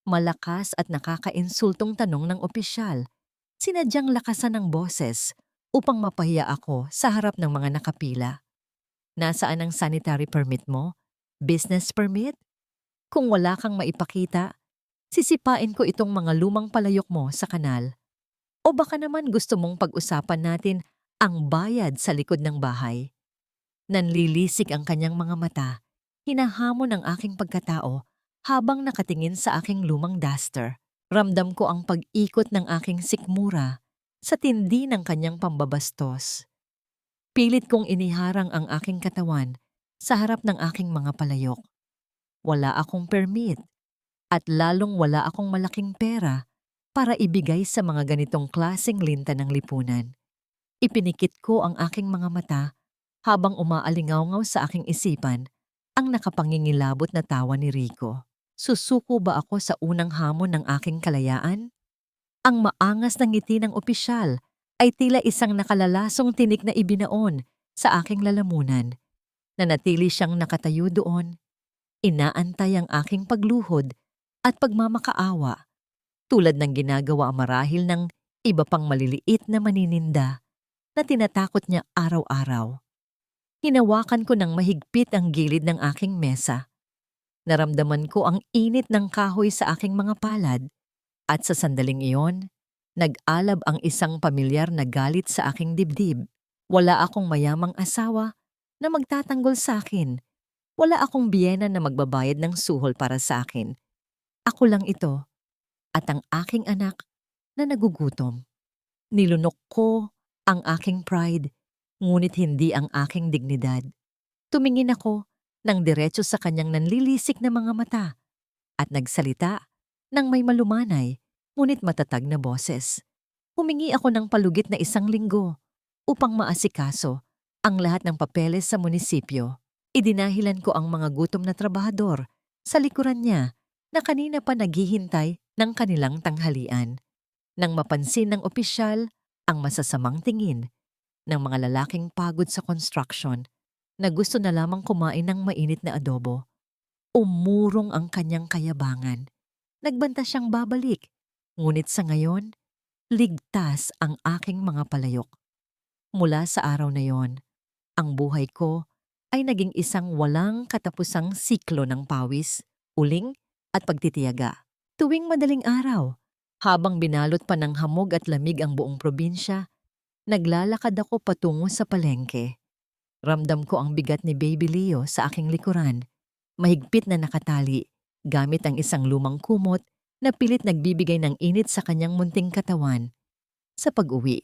Malakas at nakakainsultong tanong ng opisyal. Sinadyang lakasan ng boses upang mapahiya ako sa harap ng mga nakapila. Nasaan ang sanitary permit mo? Business permit? Kung wala kang maipakita, sisipain ko itong mga lumang palayok mo sa kanal. O baka naman gusto mong pag-usapan natin ang bayad sa likod ng bahay. Nanlilisik ang kanyang mga mata, hinahamon ang aking pagkatao habang nakatingin sa aking lumang duster. Ramdam ko ang pag-ikot ng aking sikmura sa tindi ng kanyang pambabastos. Pilit kong iniharang ang aking katawan sa harap ng aking mga palayok. Wala akong permit at lalong wala akong malaking pera para ibigay sa mga ganitong klaseng linta ng lipunan. Ipinikit ko ang aking mga mata habang umaalingaw-ngaw sa aking isipan ang nakapangingilabot na tawa ni Rico. Susuko ba ako sa unang hamon ng aking kalayaan? Ang maangas ng ngiti ng opisyal ay tila isang nakalalasong tinik na ibinaon sa aking lalamunan. Nanatili siyang nakatayo doon. Inaantay ang aking pagluhod at pagmamakaawa, tulad ng ginagawa marahil ng iba pang maliliit na manininda na tinatakot niya araw-araw. Hinawakan ko ng mahigpit ang gilid ng aking mesa. Naramdaman ko ang init ng kahoy sa aking mga palad at sa sandaling iyon, nag-alab ang isang pamilyar na galit sa aking dibdib. Wala akong mayamang asawa na magtatanggol sa akin. Wala akong biyena na magbabayad ng suhol para sa akin. Ako lang ito at ang aking anak na nagugutom. Nilunok ko ang aking pride, ngunit hindi ang aking dignidad. Tumingin ako ng diretso sa kanyang nanlilisik na mga mata at nagsalita ng may malumanay ngunit matatag na boses. Humingi ako ng palugit na 1 linggo upang maasikaso ang lahat ng papeles sa munisipyo. Idinahilan ko ang mga gutom na trabahador sa likuran niya na kanina pa naghihintay ng kanilang tanghalian. Nang mapansin ng opisyal ang masasamang tingin ng mga lalaking pagod sa construction na gusto na lamang kumain ng mainit na adobo, umurong ang kanyang kayabangan. Nagbanta siyang babalik, ngunit sa ngayon, ligtas ang aking mga palayok. Mula sa araw na yon, ang buhay ko ay naging isang walang katapusang siklo ng pawis, uling at pagtitiyaga. Tuwing madaling araw, habang binalot pa ng hamog at lamig ang buong probinsya, naglalakad ako patungo sa palengke. Ramdam ko ang bigat ni Baby Leo sa aking likuran, mahigpit na nakatali, gamit ang isang lumang kumot na pilit nagbibigay ng init sa kanyang munting katawan. Sa pag-uwi,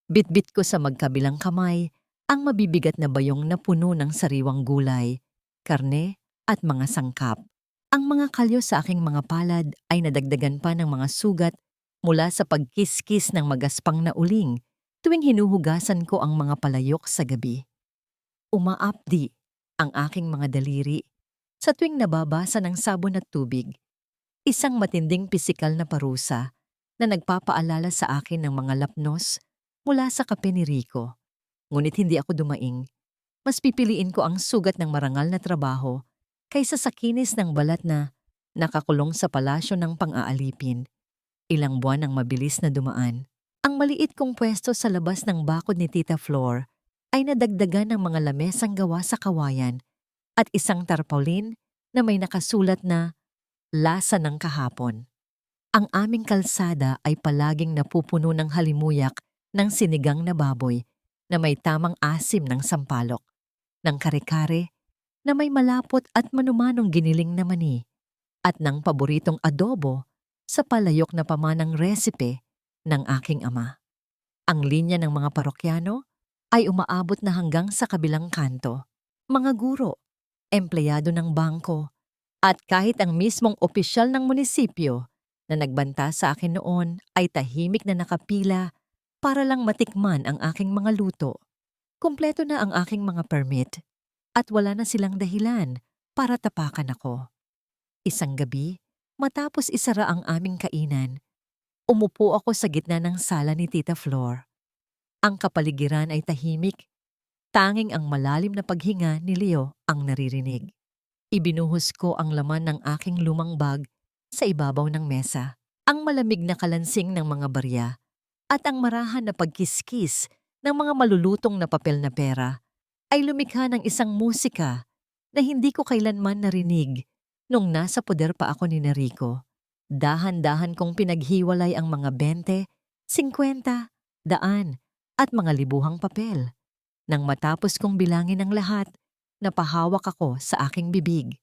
bitbit ko sa magkabilang kamay ang mabibigat na bayong na puno ng sariwang gulay, karne at mga sangkap. Ang mga kalyo sa aking mga palad ay nadagdagan pa ng mga sugat mula sa pagkiskis ng magaspang na uling tuwing hinuhugasan ko ang mga palayok sa gabi. Umaapdi ang aking mga daliri sa tuwing nababasa ng sabon at tubig. Isang matinding pisikal na parusa na nagpapaalala sa akin ng mga lapnos mula sa kape ni Rico. Ngunit hindi ako dumaing. Mas pipiliin ko ang sugat ng marangal na trabaho kaysa sa kinis ng balat na nakakulong sa palasyo ng pang-aalipin. Ilang buwan ang mabilis na dumaan. Ang maliit kong pwesto sa labas ng bakod ni Tita Flor ay nadagdagan ng mga lamesang gawa sa kawayan at isang tarpaulin na may nakasulat na lasa ng kahapon. Ang aming kalsada ay palaging napupuno ng halimuyak ng sinigang na baboy na may tamang asim ng sampalok, ng kare-kare na may malapot at manumanong giniling na mani, at ng paboritong adobo sa palayok na pamanang resipe ng aking ama. Ang linya ng mga parokyano ay umaabot na hanggang sa kabilang kanto. Mga guro, empleyado ng bangko, at kahit ang mismong opisyal ng munisipyo na nagbanta sa akin noon ay tahimik na nakapila para lang matikman ang aking mga luto. Kumpleto na ang aking mga permit at wala na silang dahilan para tapakan ako. Isang gabi, matapos isara ang aming kainan, umupo ako sa gitna ng sala ni Tita Flor. Ang kapaligiran ay tahimik, tanging ang malalim na paghinga ni Leo ang naririnig. Ibinuhos ko ang laman ng aking lumang bag sa ibabaw ng mesa, ang malamig na kalansing ng mga barya at ang marahan na pagkiskis ng mga malulutong na papel na pera ay lumikha ng isang musika na hindi ko kailanman narinig nung nasa poder pa ako ni Rico. Dahan-dahan kong pinaghiwalay ang mga 20, 50, 100 at mga libuhang papel. Nang matapos kong bilangin ang lahat, napahawak ako sa aking bibig.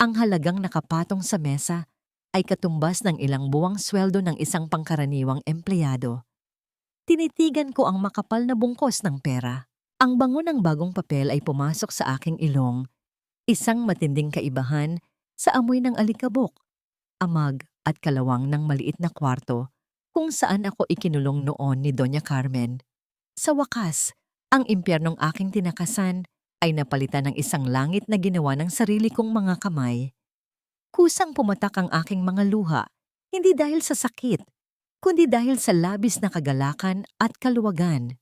Ang halagang nakapatong sa mesa ay katumbas ng ilang buwang sweldo ng isang pangkaraniwang empleyado. Tinitigan ko ang makapal na bungkos ng pera. Ang bango ng bagong papel ay pumasok sa aking ilong, isang matinding kaibahan sa amoy ng alikabok, amag at kalawang ng maliit na kwarto kung saan ako ikinulong noon ni Doña Carmen. Sa wakas, ang impyernong aking tinakasan ay napalitan ng isang langit na ginawa ng sarili kong mga kamay. Kusang pumatak ang aking mga luha, hindi dahil sa sakit, kundi dahil sa labis na kagalakan at kaluwagan.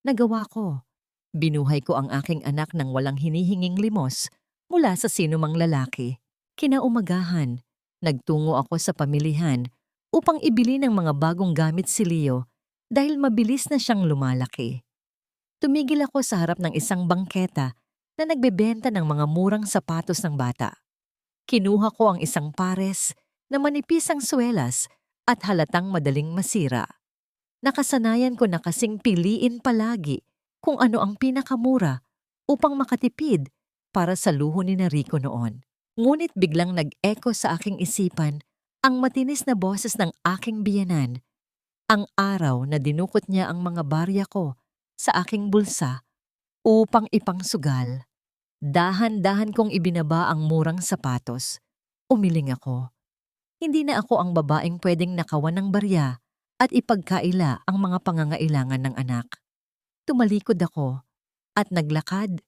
Nagawa ko. Binuhay ko ang aking anak nang walang hinihinging limos mula sa sinumang lalaki. Kinaumagahan, nagtungo ako sa pamilihan upang ibili ng mga bagong gamit si Leo dahil mabilis na siyang lumalaki. Tumigil ako sa harap ng isang bangketa na nagbebenta ng mga murang sapatos ng bata. Kinuha ko ang isang pares na manipis ang swelas at halatang madaling masira. Nakasanayan ko na kasing piliin palagi kung ano ang pinakamura upang makatipid para sa luho ni Rico noon. Ngunit biglang nag-echo sa aking isipan ang matinis na boses ng aking biyenan. Ang araw na dinukot niya ang mga barya ko sa aking bulsa upang ipangsugal. Dahan-dahan kong ibinaba ang murang sapatos. Umiling ako. Hindi na ako ang babaeng pwedeng nakawan ng barya at ipagkaila ang mga pangangailangan ng anak. Tumalikod ako at naglakad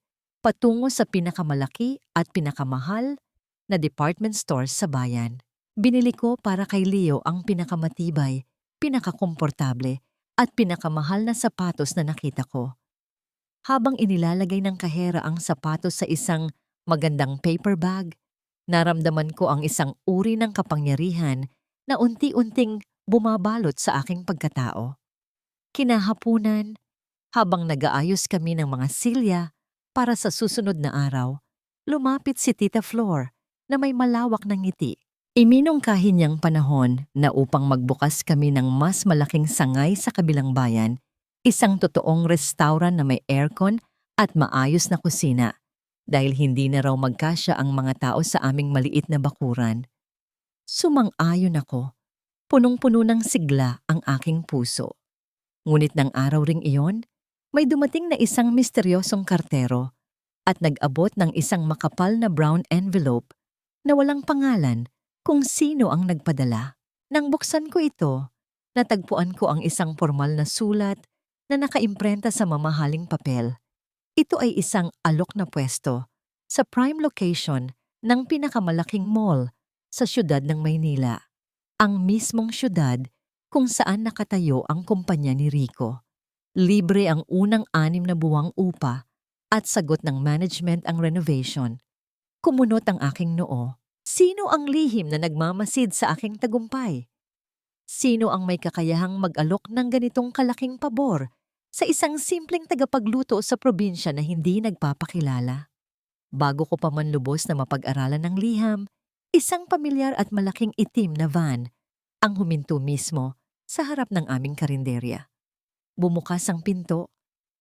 patungo sa pinakamalaki at pinakamahal na department store sa bayan. Binili ko para kay Leo ang pinakamatibay, pinakakomportable at pinakamahal na sapatos na nakita ko. Habang inilalagay ng kahera ang sapatos sa isang magandang paper bag, naramdaman ko ang isang uri ng kapangyarihan na unti-unting bumabalot sa aking pagkatao. Kinahapunan, habang nag-aayos kami ng mga silya para sa susunod na araw, lumapit si Tita Flor na may malawak na ngiti. Iminungkahi niyang panahon na upang magbukas kami ng mas malaking sangay sa kabilang bayan, isang totoong restaurant na may aircon at maayos na kusina, dahil hindi na raw magkasya ang mga tao sa aming maliit na bakuran. Sumang-ayon ako. Punong-puno ng sigla ang aking puso. Ngunit ng araw ring iyon, may dumating na isang misteryosong kartero at nag-abot ng isang makapal na brown envelope na walang pangalan kung sino ang nagpadala. Nang buksan ko ito, natagpuan ko ang isang formal na sulat na nakaimprenta sa mamahaling papel. Ito ay isang alok na pwesto sa prime location ng pinakamalaking mall sa siyudad ng Maynila, ang mismong siyudad kung saan nakatayo ang kumpanya ni Rico. Libre ang unang 6 na buwang upa at sagot ng management ang renovation. Kumunot ang aking noo. Sino ang lihim na nagmamasid sa aking tagumpay? Sino ang may kakayahang mag-alok ng ganitong kalaking pabor sa isang simpleng tagapagluto sa probinsya na hindi nagpapakilala? Bago ko pa man lubos na mapag-aralan ng liham, isang pamilyar at malaking itim na van ang huminto mismo sa harap ng aming karinderya. Bumukas ang pinto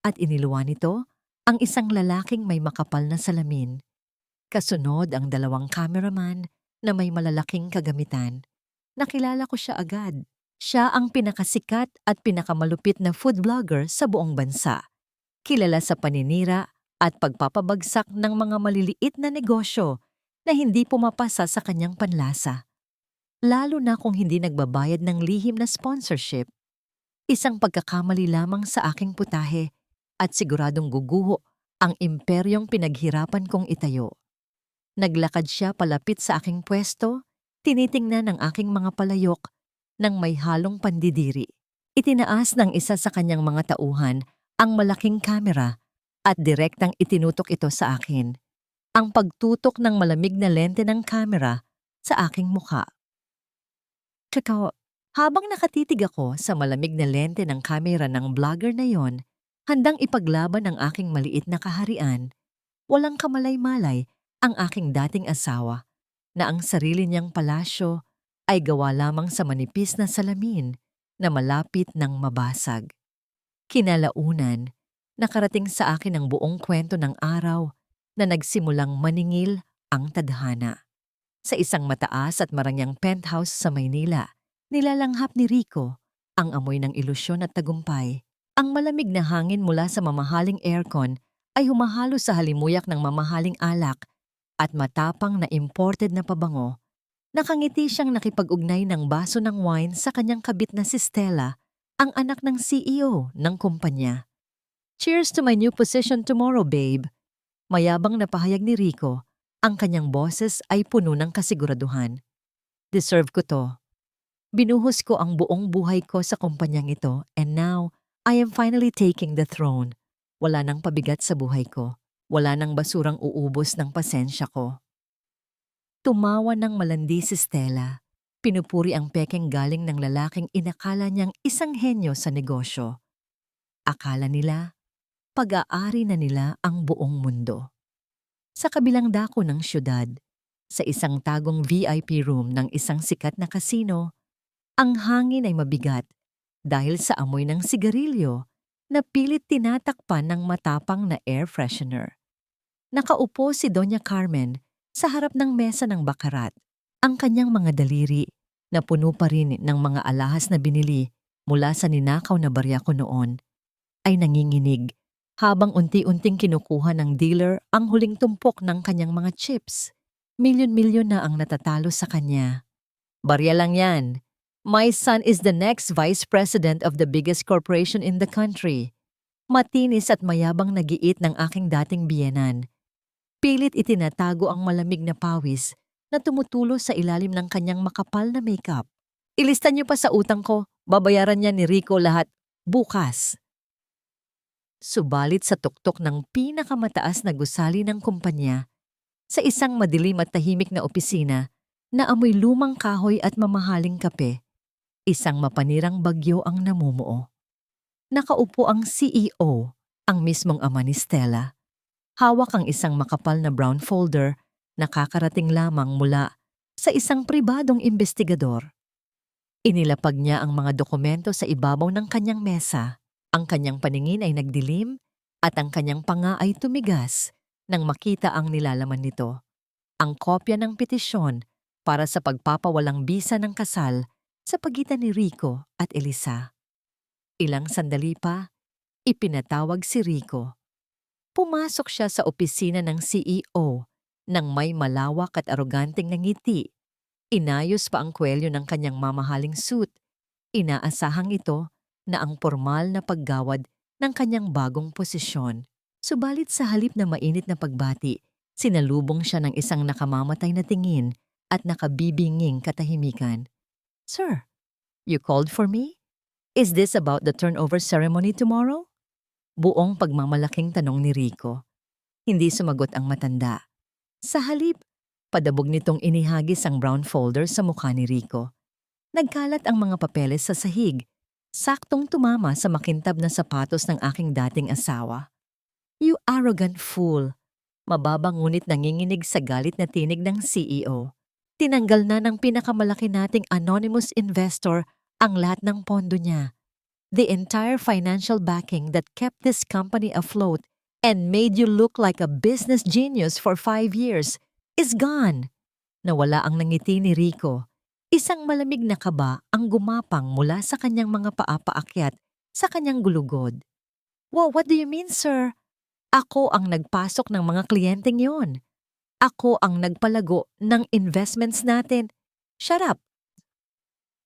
at iniluwan nito ang isang lalaking may makapal na salamin. Kasunod ang 2 cameraman na may malalaking kagamitan. Nakilala ko siya agad. Siya ang pinakasikat at pinakamalupit na food vlogger sa buong bansa. Kilala sa paninira at pagpapabagsak ng mga maliliit na negosyo na hindi pumapasa sa kanyang panlasa. Lalo na kung hindi nagbabayad ng lihim na sponsorship. Isang pagkakamali lamang sa aking putahe at siguradong guguho ang imperyong pinaghirapan kong itayo. Naglakad siya palapit sa aking pwesto, tinitingnan ang aking mga palayok ng may halong pandidiri. Itinaas ng isa sa kanyang mga tauhan ang malaking kamera at direktang itinutok ito sa akin. Ang pagtutok ng malamig na lente ng kamera sa aking mukha. Tsaka, habang nakatitig ako sa malamig na lente ng kamera ng vlogger na yon, handang ipaglaban ang aking maliit na kaharian, walang kamalay-malay ang aking dating asawa na ang sarili niyang palasyo ay gawa lamang sa manipis na salamin na malapit ng mabasag. Kinalaunan, nakarating sa akin ang buong kwento ng araw na nagsimulang maningil ang tadhana. Sa isang mataas at marangyang penthouse sa Maynila, nilalanghap ni Rico ang amoy ng ilusyon at tagumpay. Ang malamig na hangin mula sa mamahaling aircon ay humahalo sa halimuyak ng mamahaling alak at matapang na imported na pabango. Nakangiti siyang nakipag-ugnay ng baso ng wine sa kanyang kabit na si Stella, ang anak ng CEO ng kumpanya. Cheers to my new position tomorrow, babe. Mayabang na pahayag ni Rico, ang kanyang boses ay puno ng kasiguraduhan. Deserve ko to. Binuhos ko ang buong buhay ko sa kumpanyang ito and now, I am finally taking the throne. Wala nang pabigat sa buhay ko. Wala nang basurang uubos ng pasensya ko. Tumawa ng malandi si Stella. Pinupuri ang pekeng galing ng lalaking inakala niyang isang henyo sa negosyo. Akala nila, pag-aari na nila ang buong mundo. Sa kabilang dako ng syudad, sa isang tagong VIP room ng isang sikat na kasino, ang hangin ay mabigat dahil sa amoy ng sigarilyo na pilit tinatakpan ng matapang na air freshener. Nakaupo si Doña Carmen sa harap ng mesa ng bakarat. Ang kanyang mga daliri na puno pa rin ng mga alahas na binili mula sa ninakaw na barya ko noon ay nanginginig habang unti-unting kinukuha ng dealer ang huling tumpok ng kanyang mga chips. Milyon-milyon na ang natatalo sa kanya. Barya lang yan. My son is the next vice president of the biggest corporation in the country. Matinis at mayabang nagiit ng aking dating biyenan. Pilit itinatago ang malamig na pawis na tumutulo sa ilalim ng kanyang makapal na makeup. Ilista niyo pa sa utang ko, babayaran niya ni Rico lahat bukas. Subalit sa tuktok ng pinakamataas na gusali ng kumpanya, sa isang madilim at tahimik na opisina na amoy lumang kahoy at mamahaling kape, isang mapanirang bagyo ang namumuo. Nakaupo ang CEO, ang mismong ama ni Stella. Hawak ang isang makapal na brown folder na kakarating lamang mula sa isang pribadong investigador. Inilapag niya ang mga dokumento sa ibabaw ng kanyang mesa. Ang kanyang paningin ay nagdilim at ang kanyang panga ay tumigas nang makita ang nilalaman nito. Ang kopya ng petisyon para sa pagpapawalang bisa ng kasal sa pagitan ni Rico at Elisa. Ilang sandali pa, ipinatawag si Rico. Pumasok siya sa opisina ng CEO nang may malawak at aroganteng ngiti. Inayos pa ang kwelyo ng kanyang mamahaling suit. Inaasahang ito na ang formal na paggawad ng kanyang bagong posisyon. Subalit sa halip na mainit na pagbati, sinalubong siya ng isang nakamamatay na tingin at nakabibinging katahimikan. Sir, you called for me? Is this about the turnover ceremony tomorrow? Buong pagmamalaking tanong ni Rico. Hindi sumagot ang matanda. Sa halip, padabog nitong inihagis ang brown folder sa mukha ni Rico. Nagkalat ang mga papeles sa sahig, saktong tumama sa makintab na sapatos ng aking dating asawa. You arrogant fool! Mababang ngunit nanginginig sa galit na tinig ng CEO. Tinanggal na ng pinakamalaki nating anonymous investor ang lahat ng pondo niya. The entire financial backing that kept this company afloat and made you look like a business genius for 5 years is gone. Nawala ang nangiti ni Rico. Isang malamig na kaba ang gumapang mula sa kanyang mga paa-paakyat sa kanyang gulugod. Wow, what do you mean, sir? Ako ang nagpasok ng mga kliyenteng yon. Ako ang nagpalago ng investments natin. Shut up!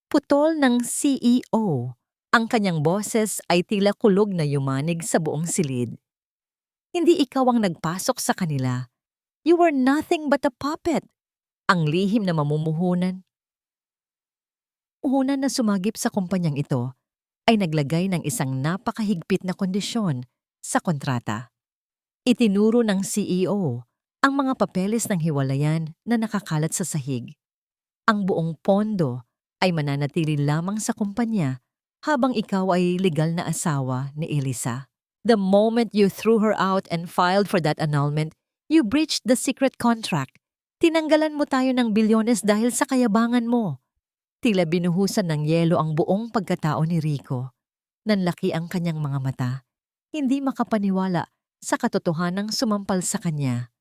Putol ng CEO. Ang kanyang boses ay tila kulog na yumanig sa buong silid. Hindi ikaw ang nagpasok sa kanila. You were nothing but a puppet. Ang lihim na mamumuhunan. Uhunan na sumagip sa kumpanyang ito ay naglagay ng isang napakahigpit na kondisyon sa kontrata. Itinuro ng CEO ang mga papeles ng hiwalayan na nakakalat sa sahig. Ang buong pondo ay mananatili lamang sa kumpanya habang ikaw ay legal na asawa ni Elisa. The moment you threw her out and filed for that annulment, you breached the secret contract. Tinanggalan mo tayo ng bilyones dahil sa kayabangan mo. Tila binuhusan ng yelo ang buong pagkatao ni Rico. Nanlaki ang kanyang mga mata. Hindi makapaniwala sa katotohanang sumampal sa kanya.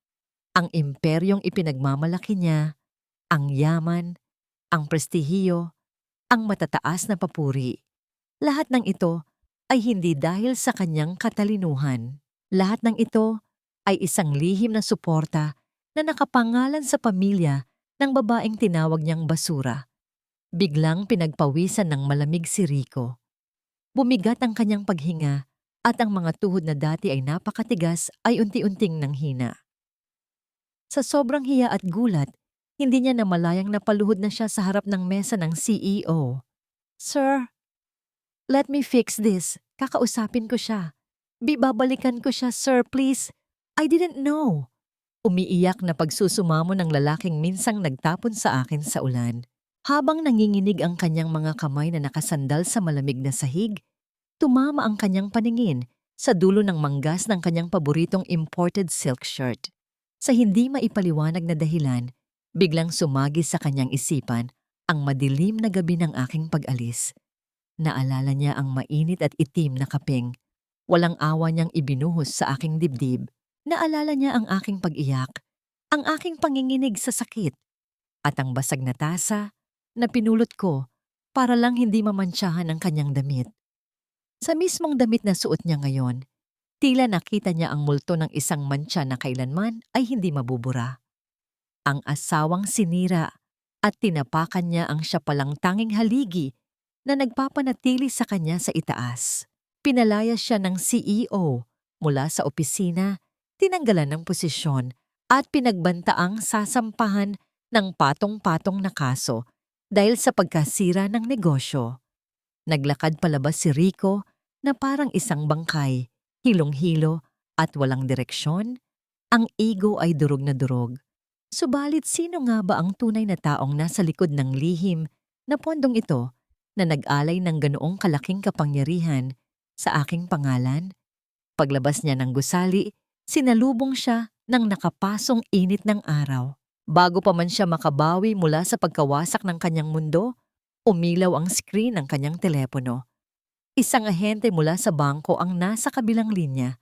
Ang imperyong ipinagmamalaki niya, ang yaman, ang prestihiyo, ang matataas na papuri. Lahat ng ito ay hindi dahil sa kanyang katalinuhan. Lahat ng ito ay isang lihim na suporta na nakapangalan sa pamilya ng babaeng tinawag niyang basura. Biglang pinagpawisan ng malamig si Rico. Bumigat ang kanyang paghinga at ang mga tuhod na dati ay napakatigas ay unti-unting nanghina. Sa sobrang hiya at gulat, hindi niya namalayang napaluhod na siya sa harap ng mesa ng CEO. Sir, let me fix this. Kakausapin ko siya. Babalikan ko siya, sir, please. I didn't know. Umiiyak na pagsusumamo ng lalaking minsang nagtapon sa akin sa ulan. Habang nanginginig ang kanyang mga kamay na nakasandal sa malamig na sahig, tumama ang kanyang paningin sa dulo ng manggas ng kanyang paboritong imported silk shirt. Sa hindi maipaliwanag na dahilan, biglang sumagi sa kanyang isipan ang madilim na gabi ng aking pag-alis. Naalala niya ang mainit at itim na kapeng. Walang awa niyang ibinuhos sa aking dibdib. Naalala niya ang aking pag-iyak, ang aking panginginig sa sakit, at ang basag na tasa na pinulot ko para lang hindi mamantsahan ang kanyang damit. Sa mismong damit na suot niya ngayon, tila nakita niya ang multo ng isang mantsa na kailanman ay hindi mabubura. Ang asawang sinira at tinapakan niya ang siya palang tanging haligi na nagpapanatili sa kanya sa itaas. Pinalaya siya ng CEO mula sa opisina, tinanggalan ng posisyon at pinagbantaang sasampahan ng patong-patong na kaso dahil sa pagkasira ng negosyo. Naglakad palabas si Rico na parang isang bangkay, hilong-hilo at walang direksyon. Ang ego ay durog na durog. Subalit sino nga ba ang tunay na taong nasa likod ng lihim na pondong ito na nag-alay ng ganoong kalaking kapangyarihan sa aking pangalan? Paglabas niya ng gusali, sinalubong siya ng nakapasong init ng araw. Bago pa man siya makabawi mula sa pagkawasak ng kanyang mundo, umilaw ang screen ng kanyang telepono. Isang ahente mula sa bangko ang nasa kabilang linya.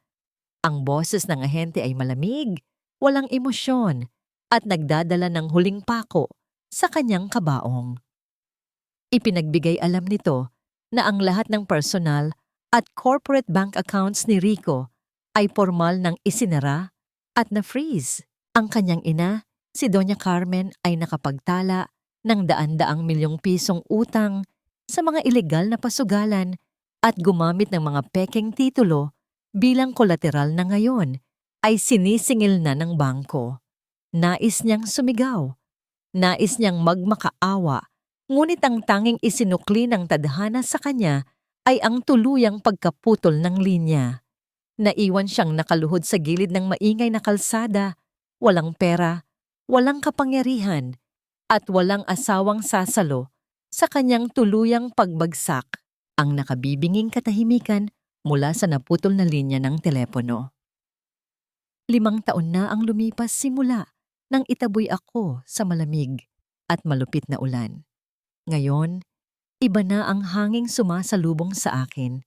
Ang boses ng ahente ay malamig, walang emosyon, at nagdadala ng huling pako sa kanyang kabaong. Ipinagbigay alam nito na ang lahat ng personal at corporate bank accounts ni Rico ay formal ng isinara at na-freeze. Ang kanyang ina, si Doña Carmen, ay nakapagtala ng daan-daang milyong pisong utang sa mga ilegal na pasugalan at gumamit ng mga pekeng titulo bilang kolateral na ngayon ay sinisingil na ng bangko. Nais niyang sumigaw. Nais niyang magmakaawa. Ngunit ang tanging isinukli ng tadhana sa kanya ay ang tuluyang pagkaputol ng linya. Naiwan siyang nakaluhod sa gilid ng maingay na kalsada, walang pera, walang kapangyarihan, at walang asawang sasalo sa kanyang tuluyang pagbagsak. Ang nakabibinging katahimikan mula sa naputol na linya ng telepono. 5 taon na ang lumipas simula nang itaboy ako sa malamig at malupit na ulan. Ngayon, iba na ang hanging sumasalubong sa akin.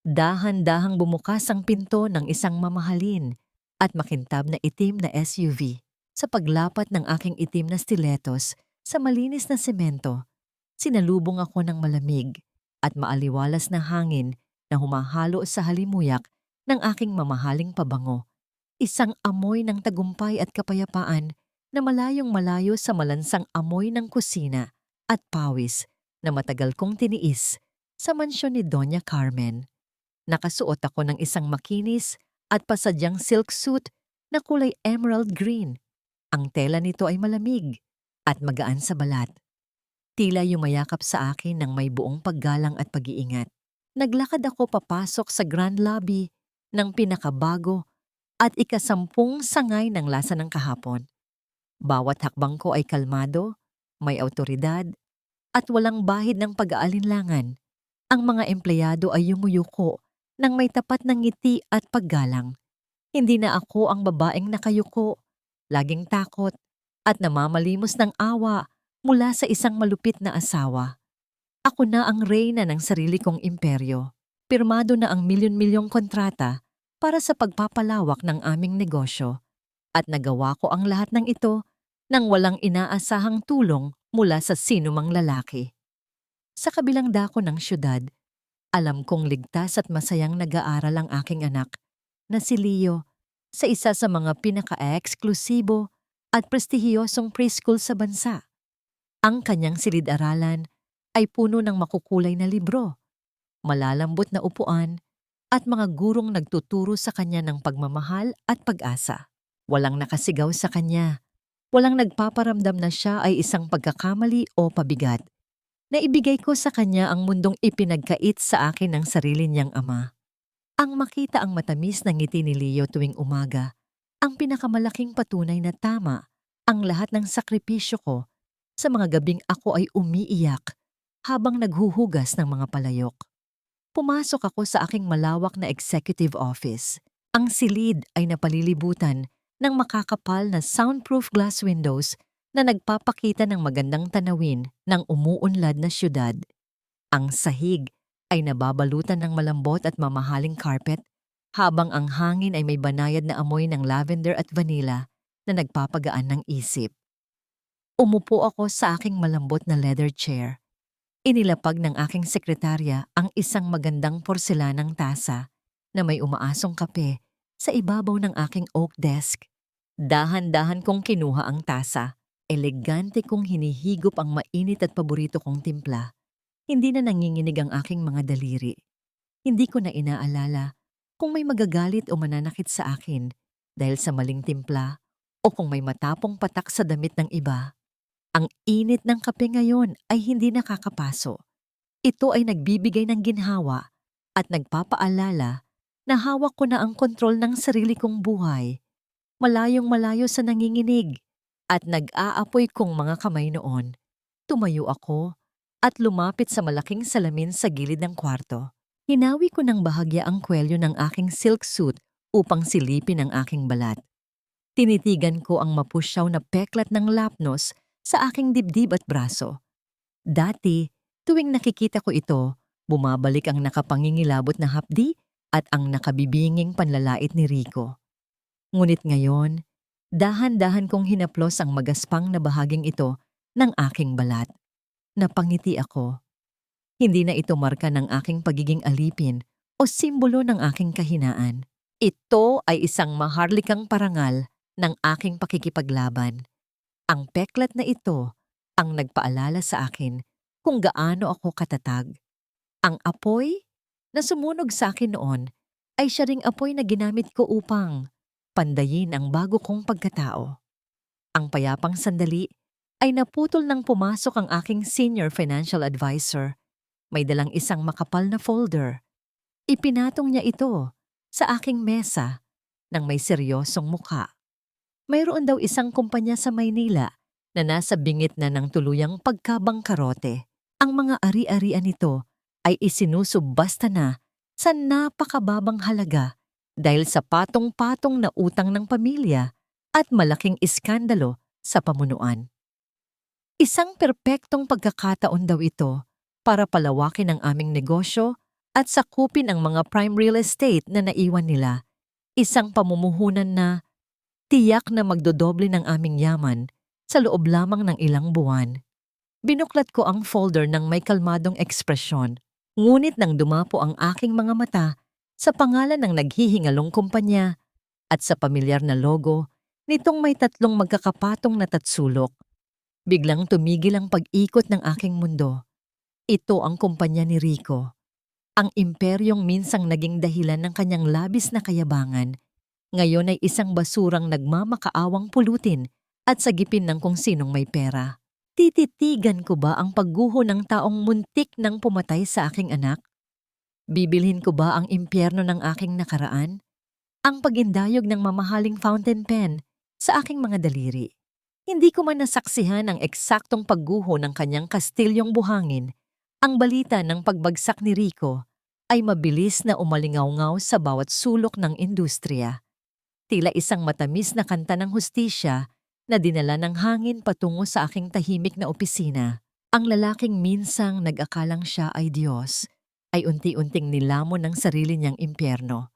Dahan-dahang bumukas ang pinto ng isang mamahalin at makintab na itim na SUV. Sa paglapat ng aking itim na stilettos sa malinis na semento, sinalubong ako ng malamig at maaliwalas na hangin na humahalo sa halimuyak ng aking mamahaling pabango. Isang amoy ng tagumpay at kapayapaan na malayong malayo sa malansang amoy ng kusina at pawis na matagal kong tiniis sa mansyon ni Doña Carmen. Nakasuot ako ng isang makinis at pasadyang silk suit na kulay emerald green. Ang tela nito ay malamig at magaan sa balat. Tila yumayakap sa akin ng may buong paggalang at pag-iingat. Naglakad ako papasok sa grand lobby ng pinakabago at ika-10 sangay ng lasa ng kahapon. Bawat hakbang ko ay kalmado, may awtoridad, at walang bahid ng pag-aalinlangan. Ang mga empleyado ay yumuyuko ng may tapat na ngiti at paggalang. Hindi na ako ang babaeng nakayuko, laging takot, at namamalimos ng awa mula sa isang malupit na asawa. Ako na ang reyna ng sarili kong imperyo. Pirmado na ang milyon-milyong kontrata para sa pagpapalawak ng aming negosyo, at nagawa ko ang lahat ng ito nang walang inaasahang tulong mula sa sinumang lalaki. Sa kabilang dako ng syudad, alam kong ligtas at masayang nag-aaral ang aking anak na si Leo sa isa sa mga pinaka-eksklusibo at prestihiyosong preschool sa bansa. Ang kanyang silid-aralan ay puno ng makukulay na libro, malalambot na upuan, at mga gurong nagtuturo sa kanya ng pagmamahal at pag-asa. Walang nakasigaw sa kanya. Walang nagpaparamdam na siya ay isang pagkakamali o pabigat. Naibigay ko sa kanya ang mundong ipinagkait sa akin ng sarili niyang ama. Ang makita ang matamis na ngiti ni Leo tuwing umaga, ang pinakamalaking patunay na tama ang lahat ng sakripisyo ko sa mga gabing ako ay umiiyak habang naghuhugas ng mga palayok. Pumasok ako sa aking malawak na executive office. Ang silid ay napalilibutan ng makakapal na soundproof glass windows na nagpapakita ng magandang tanawin ng umuunlad na syudad. Ang sahig ay nababalutan ng malambot at mamahaling carpet habang ang hangin ay may banayad na amoy ng lavender at vanilla na nagpapagaan ng isip. Umupo ako sa aking malambot na leather chair. Inilapag ng aking sekretarya ang isang magandang porselanang tasa na may umaasong kape sa ibabaw ng aking oak desk. Dahan-dahan kong kinuha ang tasa. Elegante kong hinihigop ang mainit at paborito kong timpla. Hindi na nanginginig ang aking mga daliri. Hindi ko na inaalala kung may magagalit o mananakit sa akin dahil sa maling timpla o kung may matapong patak sa damit ng iba. Ang init ng kape ngayon ay hindi nakakapaso. Ito ay nagbibigay ng ginhawa at nagpapaalala na hawak ko na ang kontrol ng sarili kong buhay. Malayong-malayo sa nanginginig at nag-aapoy kong mga kamay noon. Tumayo ako at lumapit sa malaking salamin sa gilid ng kwarto. Hinawi ko ng bahagya ang kwelyo ng aking silk suit upang silipin ang aking balat. Tinitigan ko ang mapusyaw na peklat ng lapnos sa aking dibdib at braso. Dati, tuwing nakikita ko ito, bumabalik ang nakapangingilabot na hapdi at ang nakabibinging panlalait ni Rico. Ngunit ngayon, dahan-dahan kong hinaplos ang magaspang na bahaging ito ng aking balat. Napangiti ako. Hindi na ito marka ng aking pagiging alipin o simbolo ng aking kahinaan. Ito ay isang maharlikang parangal ng aking pakikipaglaban. Ang peklat na ito ang nagpaalala sa akin kung gaano ako katatag. Ang apoy na sumunog sa akin noon ay siya ring apoy na ginamit ko upang pandayin ang bago kong pagkatao. Ang payapang sandali ay naputol nang pumasok ang aking senior financial advisor. May dalang isang makapal na folder. Ipinatong niya ito sa aking mesa nang may seryosong mukha. Mayroon daw isang kumpanya sa Maynila na nasa bingit na ng tuluyang pagkabangkarote. Ang mga ari-arian nito ay isinusubasta na sa napakababang halaga dahil sa patong-patong na utang ng pamilya at malaking iskandalo sa pamunuan. Isang perpektong pagkakataon daw ito para palawakin ang aming negosyo at sakupin ang mga prime real estate na naiwan nila. Isang pamumuhunan na tiyak na magdodoble ng aming yaman sa loob lamang ng ilang buwan. Binuklat ko ang folder ng may kalmadong ekspresyon, ngunit nang dumapo ang aking mga mata sa pangalan ng naghihingalong kumpanya at sa pamilyar na logo nitong may tatlong magkakapatong na tatsulok, biglang tumigil ang pag-ikot ng aking mundo. Ito ang kumpanya ni Rico. Ang imperyong minsang naging dahilan ng kanyang labis na kayabangan, ngayon ay isang basurang nagmamakaawang pulutin at sagipin ng kung sinong may pera. Tititigan ko ba ang pagguho ng taong muntik nang pumatay sa aking anak? Bibilhin ko ba ang impyerno ng aking nakaraan? Ang pagindayog ng mamahaling fountain pen sa aking mga daliri. Hindi ko man nasaksihan ang eksaktong pagguho ng kanyang kastilyong buhangin. Ang balita ng pagbagsak ni Rico ay mabilis na umalingaw-ngaw sa bawat sulok ng industriya. Tila isang matamis na kanta ng hustisya na dinala ng hangin patungo sa aking tahimik na opisina. Ang lalaking minsang nag-akalang siya ay Diyos, ay unti-unting nilamon ng sarili niyang impyerno.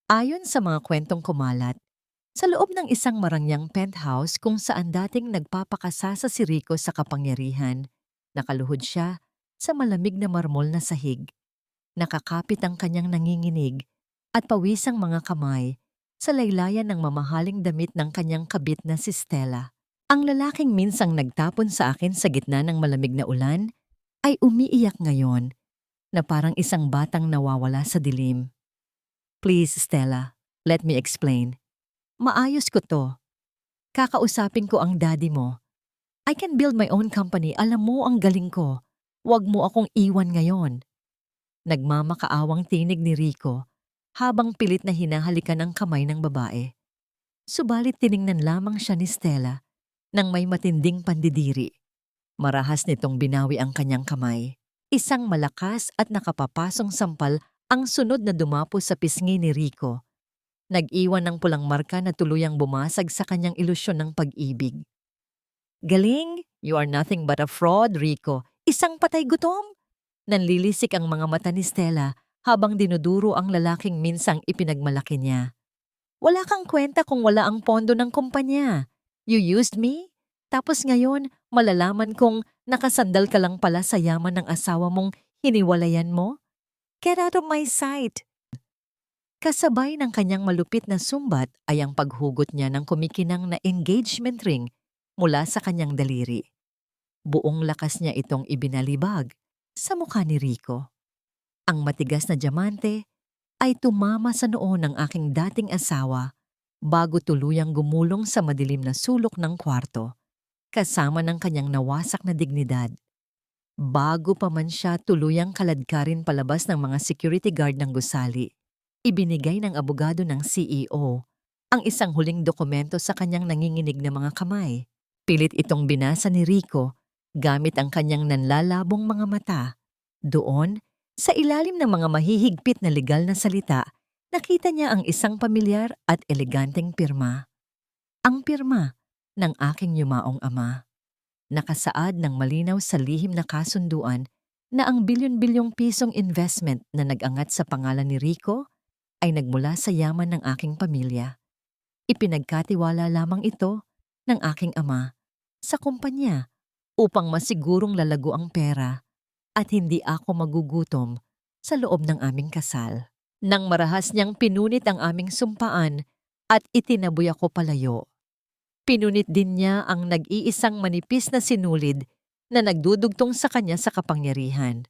Ayon sa mga kwentong kumalat, sa loob ng isang marangyang penthouse kung saan dating nagpapakasasa si Rico sa kapangyarihan, nakaluhod siya sa malamig na marmol na sahig. Nakakapit ang kanyang nanginginig at pawisang mga kamay sa laylayan ng mamahaling damit ng kanyang kabit na si Stella. Ang lalaking minsang nagtapon sa akin sa gitna ng malamig na ulan ay umiiyak ngayon na parang isang batang nawawala sa dilim. Please, Stella, let me explain. Maayos ko to. Kakausapin ko ang daddy mo. I can build my own company. Alam mo ang galing ko. Huwag mo akong iwan ngayon. Nagmamakaawang tinig ni Rico habang pilit na hinahalikan ang kamay ng babae. Subalit tiningnan lamang siya ni Stella nang may matinding pandidiri. Marahas nitong binawi ang kanyang kamay. Isang malakas at nakapapasong sampal ang sunod na dumapo sa pisngi ni Rico. Nag-iwan ng pulang marka na tuluyang bumasag sa kanyang ilusyon ng pag-ibig. Galing! You are nothing but a fraud, Rico. Isang patay gutom! Nanlilisik ang mga mata ni Stella habang dinuduro ang lalaking minsang ipinagmalaki niya. Wala kang kwenta kung wala ang pondo ng kumpanya. You used me? Tapos ngayon, malalaman kong nakasandal ka lang pala sa yaman ng asawa mong hiniwalayan mo? Get out of my sight! Kasabay ng kanyang malupit na sumbat ay ang paghugot niya ng kumikinang na engagement ring mula sa kanyang daliri. Buong lakas niya itong ibinalibag sa mukha ni Rico. Ang matigas na diamante ay tumama sa noo ng aking dating asawa bago tuluyang gumulong sa madilim na sulok ng kwarto kasama ng kanyang nawasak na dignidad. Bago pa man siya tuluyang kaladkarin palabas ng mga security guard ng gusali, ibinigay ng abogado ng CEO ang isang huling dokumento sa kanyang nanginginig na mga kamay. Pilit itong binasa ni Rico gamit ang kanyang nanlalabong mga mata. Doon, sa ilalim ng mga mahihigpit na legal na salita, nakita niya ang isang pamilyar at eleganteng pirma. Ang pirma ng aking yumaong ama. Nakasaad ng malinaw sa lihim na kasunduan na ang bilyon-bilyong pisong investment na nag-angat sa pangalan ni Rico ay nagmula sa yaman ng aking pamilya. Ipinagkatiwala lamang ito ng aking ama sa kumpanya upang masigurong lalago ang pera at hindi ako magugutom sa loob ng aming kasal. Nang marahas niyang pinunit ang aming sumpaan at itinaboy ako palayo. Pinunit din niya ang nag-iisang manipis na sinulid na nagdudugtong sa kanya sa kapangyarihan.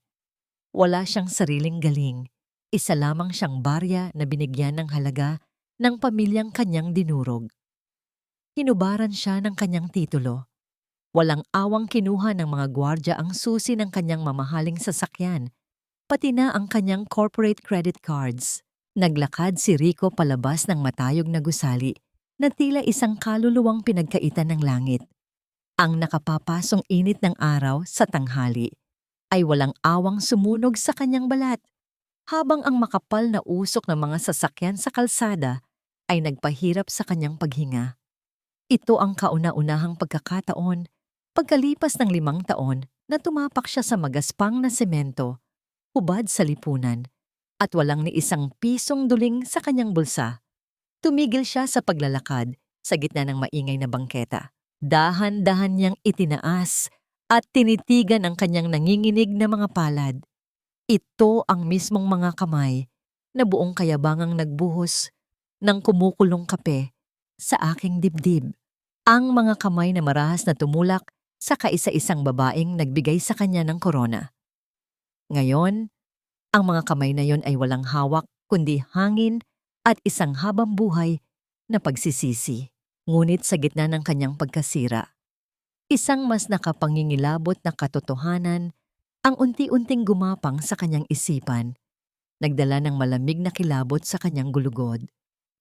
Wala siyang sariling galing. Isa lamang siyang barya na binigyan ng halaga ng pamilyang kanyang dinurog. Hinubaran siya ng kanyang titulo. Walang awang kinuha ng mga gwardya ang susi ng kanyang mamahaling sasakyan, pati na ang kanyang corporate credit cards. Naglakad si Rico palabas ng matayog na gusali na tila isang kaluluwang pinagkaitan ng langit. Ang nakapapasong init ng araw sa tanghali ay walang awang sumunog sa kanyang balat, habang ang makapal na usok ng mga sasakyan sa kalsada ay nagpahirap sa kanyang paghinga. Ito ang kauna-unahang pagkakataon pagkalipas ng 5 taon na tumapak siya sa magaspang na semento, hubad sa lipunan, at walang ni isang pisong duling sa kanyang bulsa. Tumigil siya sa paglalakad sa gitna ng maingay na bangketa. Dahan-dahan niyang itinaas at tinitigan ang kanyang nanginginig na mga palad. Ito ang mismong mga kamay na buong kayabangang nagbuhos ng kumukulong kape sa aking dibdib. Ang mga kamay na marahas na tumulak sa kaisa-isang babaeng nagbigay sa kanya ng korona. Ngayon, ang mga kamay na yon ay walang hawak kundi hangin at isang habang buhay na pagsisisi. Ngunit sa gitna ng kanyang pagkasira, isang mas nakapangingilabot na katotohanan ang unti-unting gumapang sa kanyang isipan, nagdala ng malamig na kilabot sa kanyang gulugod.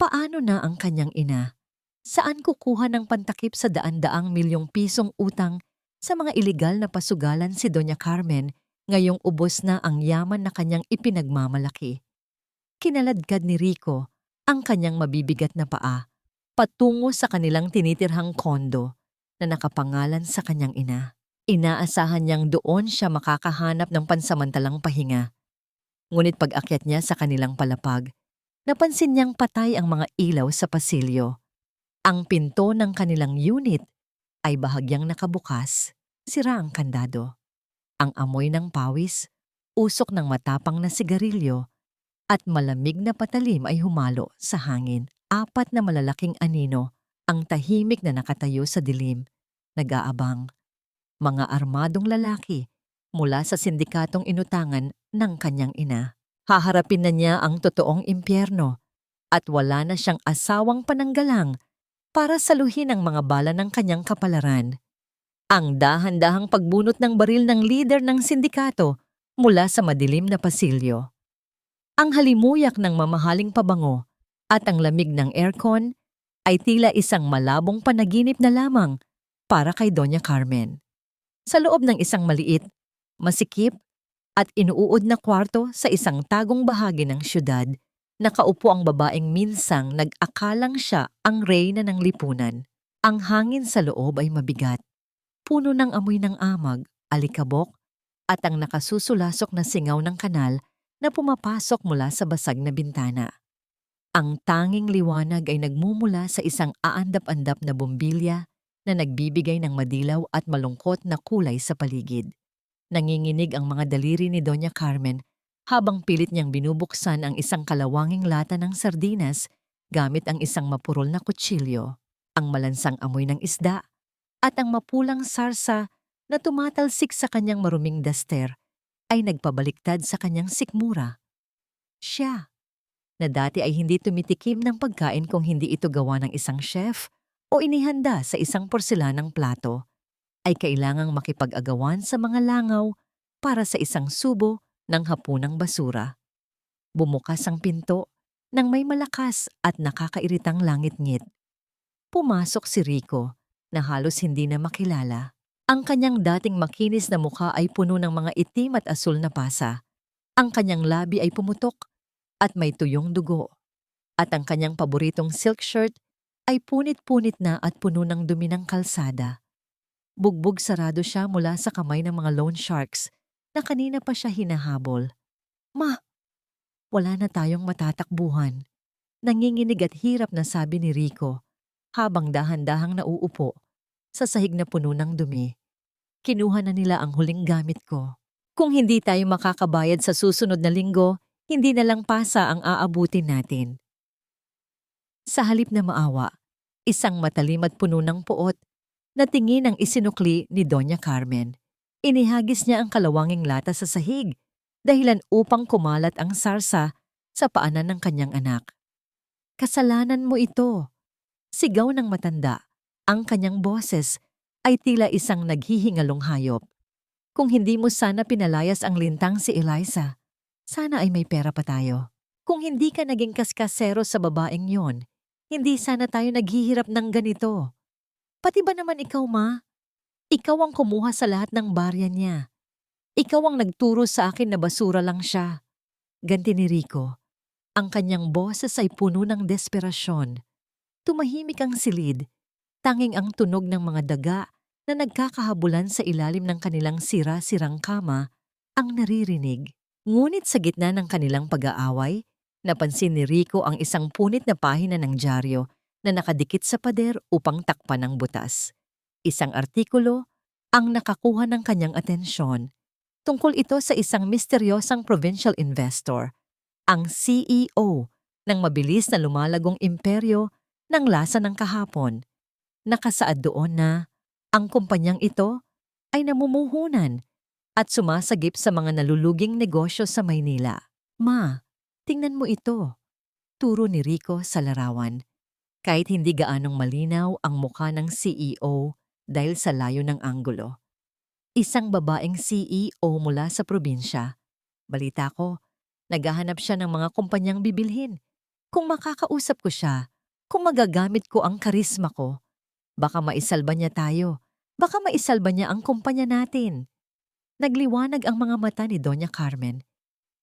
Paano na ang kanyang ina? Saan kukuha ng pantakip sa daan-daang milyong pisong utang sa mga ilegal na pasugalan si Doña Carmen ngayong ubos na ang yaman na kanyang ipinagmamalaki? Kinaladkad ni Rico ang kanyang mabibigat na paa patungo sa kanilang tinitirhang kondo na nakapangalan sa kanyang ina. Inaasahan niyang doon siya makakahanap ng pansamantalang pahinga. Ngunit pag-akyat niya sa kanilang palapag, napansin niyang patay ang mga ilaw sa pasilyo. Ang pinto ng kanilang unit ay bahagyang nakabukas, sira ang kandado. Ang amoy ng pawis, usok ng matapang na sigarilyo, at malamig na patalim ay humalo sa hangin. 4 na malalaking anino ang tahimik na nakatayo sa dilim, nag-aabang. Mga armadong lalaki mula sa sindikatong inutangan ng kanyang ina. Haharapin na niya ang totoong impyerno at wala na siyang asawang pananggalang para saluhin ang mga bala ng kanyang kapalaran. Ang dahan-dahang pagbunot ng baril ng lider ng sindikato mula sa madilim na pasilyo. Ang halimuyak ng mamahaling pabango at ang lamig ng aircon ay tila isang malabong panaginip na lamang para kay Doña Carmen. Sa loob ng isang maliit, masikip at inuud na kwarto sa isang tagong bahagi ng syudad, nakaupo ang babaeng minsang nag-akalang siya ang reyna ng lipunan. Ang hangin sa loob ay mabigat, puno ng amoy ng amag, alikabok, at ang nakasusulasok na singaw ng kanal na pumapasok mula sa basag na bintana. Ang tanging liwanag ay nagmumula sa isang aandap-andap na bombilya na nagbibigay ng madilaw at malungkot na kulay sa paligid. Nanginginig ang mga daliri ni Doña Carmen habang pilit niyang binubuksan ang isang kalawanging lata ng sardinas gamit ang isang mapurol na kutsilyo, ang malansang amoy ng isda, at ang mapulang sarsa na tumatalsik sa kanyang maruming daster ay nagpabaliktad sa kanyang sikmura. Siya, na dati ay hindi tumitikim ng pagkain kung hindi ito gawa ng isang chef o inihanda sa isang porselanang plato, ay kailangang makipag-agawan sa mga langaw para sa isang subo ng hapunang basura. Bumukas ang pinto nang may malakas at nakakairitang langit-ngit. Pumasok si Rico na halos hindi na makilala. Ang kanyang dating makinis na mukha ay puno ng mga itim at asul na pasa. Ang kanyang labi ay pumutok at may tuyong dugo. At ang kanyang paboritong silk shirt ay punit-punit na at puno ng dumi ng kalsada. Bugbog sarado siya mula sa kamay ng mga loan sharks na kanina pa siya hinahabol. "Ma, wala na tayong matatakbuhan." Nanginginig at hirap na sabi ni Rico habang dahan-dahang nauupo sa sahig na puno ng dumi. "Kinuha na nila ang huling gamit ko. Kung hindi tayo makakabayad sa susunod na linggo, hindi na lang pasa ang aabutin natin." Sa halip na maawa, isang matalim at puno ng puot na tingin ang isinukli ni Doña Carmen. Inihagis niya ang kalawanging lata sa sahig, dahilan upang kumalat ang sarsa sa paanan ng kanyang anak. "Kasalanan mo ito," sigaw ng matanda. Ang kanyang boses ay tila isang naghihingalong hayop. "Kung hindi mo sana pinalayas ang lintang si Eliza, sana ay may pera pa tayo. Kung hindi ka naging kaskasero sa babaeng yon, hindi sana tayo naghihirap ng ganito. Pati ba naman ikaw, Ma? Ikaw ang kumuha sa lahat ng barya niya. Ikaw ang nagturo sa akin na basura lang siya." Ganti ni Rico. Ang kanyang boses ay puno ng desperasyon. Tumahimik ang silid, tanging ang tunog ng mga daga na nagkakahabulan sa ilalim ng kanilang sira-sirang kama ang naririnig. Ngunit sa gitna ng kanilang pag-aaway, napansin ni Rico ang isang punit na pahina ng dyaryo na nakadikit sa pader upang takpan ng butas. Isang artikulo ang nakakuha ng kanyang atensyon. Tungkol ito sa isang misteryosang provincial investor, ang CEO ng mabilis na lumalagong imperyo ng lasa ng kahapon. Nakasaad doon na ang kumpanyang ito ay namumuhunan at sumasagip sa mga naluluging negosyo sa Maynila. "Ma, tingnan mo ito," turo ni Rico sa larawan. Kahit hindi gaanong malinaw ang mukha ng CEO dahil sa layo ng anggulo. Isang babaeng CEO mula sa probinsya. Balita ko, naghahanap siya ng mga kumpanyang bibilhin. Kung makakausap ko siya, kung magagamit ko ang karisma ko, baka maisalba niya tayo, baka maisalba niya ang kumpanya natin. Nagliwanag ang mga mata ni Doña Carmen.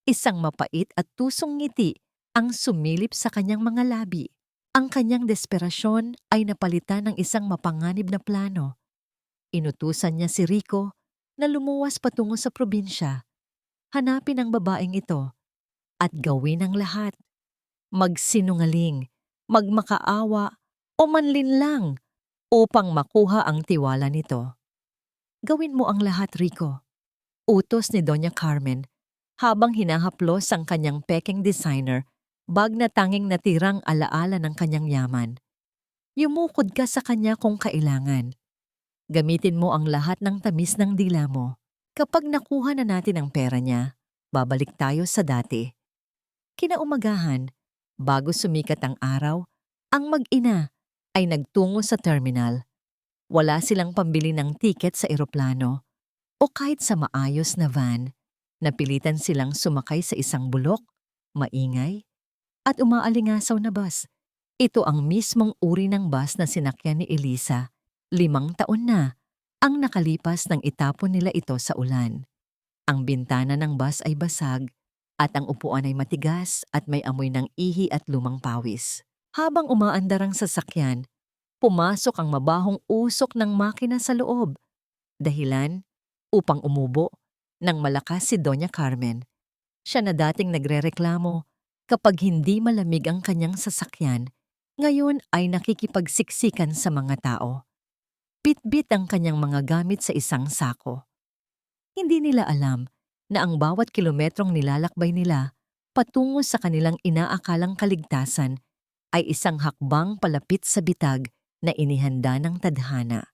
Isang mapait at tusong ngiti ang sumilip sa kanyang mga labi. Ang kanyang desperasyon ay napalitan ng isang mapanganib na plano. Inutusan niya si Rico na lumuwas patungo sa probinsya. Hanapin ang babaeng ito at gawin ang lahat. Magsinungaling, magmakaawa o manlinlang upang makuha ang tiwala nito. "Gawin mo ang lahat, Rico," utos ni Doña Carmen habang hinahaplos ang kanyang peking designer bag na tanging natirang alaala ng kanyang yaman. "Yumukod ka sa kanya kung kailangan. Gamitin mo ang lahat ng tamis ng dila mo. Kapag nakuha na natin ang pera niya, babalik tayo sa dati." Kinaumagahan, bago sumikat ang araw, ang mag-ina ay nagtungo sa terminal. Wala silang pambili ng tiket sa eroplano o kahit sa maayos na van. Napilitan silang sumakay sa isang bulok, maingay, at umaalingasaw na bus. Ito ang mismong uri ng bus na sinakyan ni Eliza. 5 taon na ang nakalipas nang itapon nila ito sa ulan. Ang bintana ng bus ay basag at ang upuan ay matigas at may amoy ng ihi at lumang pawis. Habang umaandar ang sasakyan, pumasok ang mabahong usok ng makina sa loob. Dahilan upang umubo ng malakas si Doña Carmen. Siya na dating nagrereklamo kapag hindi malamig ang kanyang sasakyan, ngayon ay nakikipagsiksikan sa mga tao. Bitbit ang kanyang mga gamit sa isang sako. Hindi nila alam na ang bawat kilometrong nilalakbay nila patungo sa kanilang inaakalang kaligtasan ay isang hakbang palapit sa bitag na inihanda ng tadhana.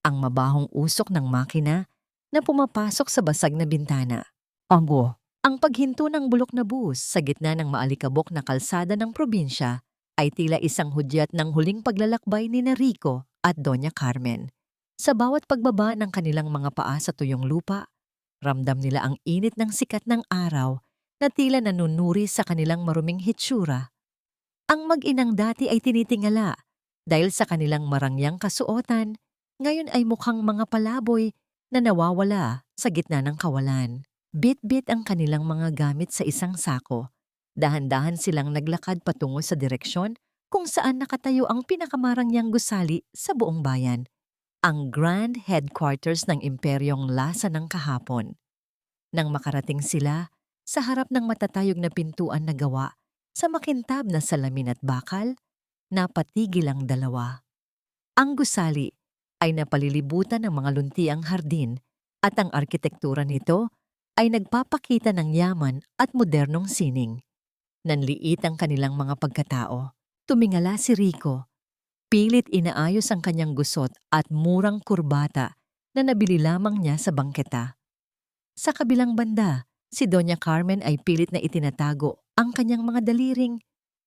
Ang mabahong usok ng makina na pumapasok sa basag na bintana. Ang paghinto ng bulok na bus sa gitna ng maalikabok na kalsada ng probinsya ay tila isang hudyat ng huling paglalakbay ni Rico at Doña Carmen. Sa bawat pagbaba ng kanilang mga paa sa tuyong lupa, ramdam nila ang init ng sikat ng araw na tila nanunuri sa kanilang maruming hitsura. Ang mag-inang dati ay tinitingala dahil sa kanilang marangyang kasuotan, ngayon ay mukhang mga palaboy na nawawala sa gitna ng kawalan. Bit-bit ang kanilang mga gamit sa isang sako. Dahan-dahan silang naglakad patungo sa direksyon kung saan nakatayo ang pinakamarangyang gusali sa buong bayan, ang Grand Headquarters ng Imperyong Lasa ng Kahapon. Nang makarating sila, sa harap ng matatayog na pintuan na gawa sa makintab na salamin at bakal, napatigil ang dalawa. Ang gusali ay napalilibutan ng mga luntiang hardin at ang arkitektura nito ay nagpapakita ng yaman at modernong sining. Nanliit ang kanilang mga pagkatao. Tumingala si Rico. Pilit inaayos ang kanyang gusot at murang kurbata na nabili lamang niya sa bangketa. Sa kabilang banda, si Doña Carmen ay pilit na itinatago ang kanyang mga daliring.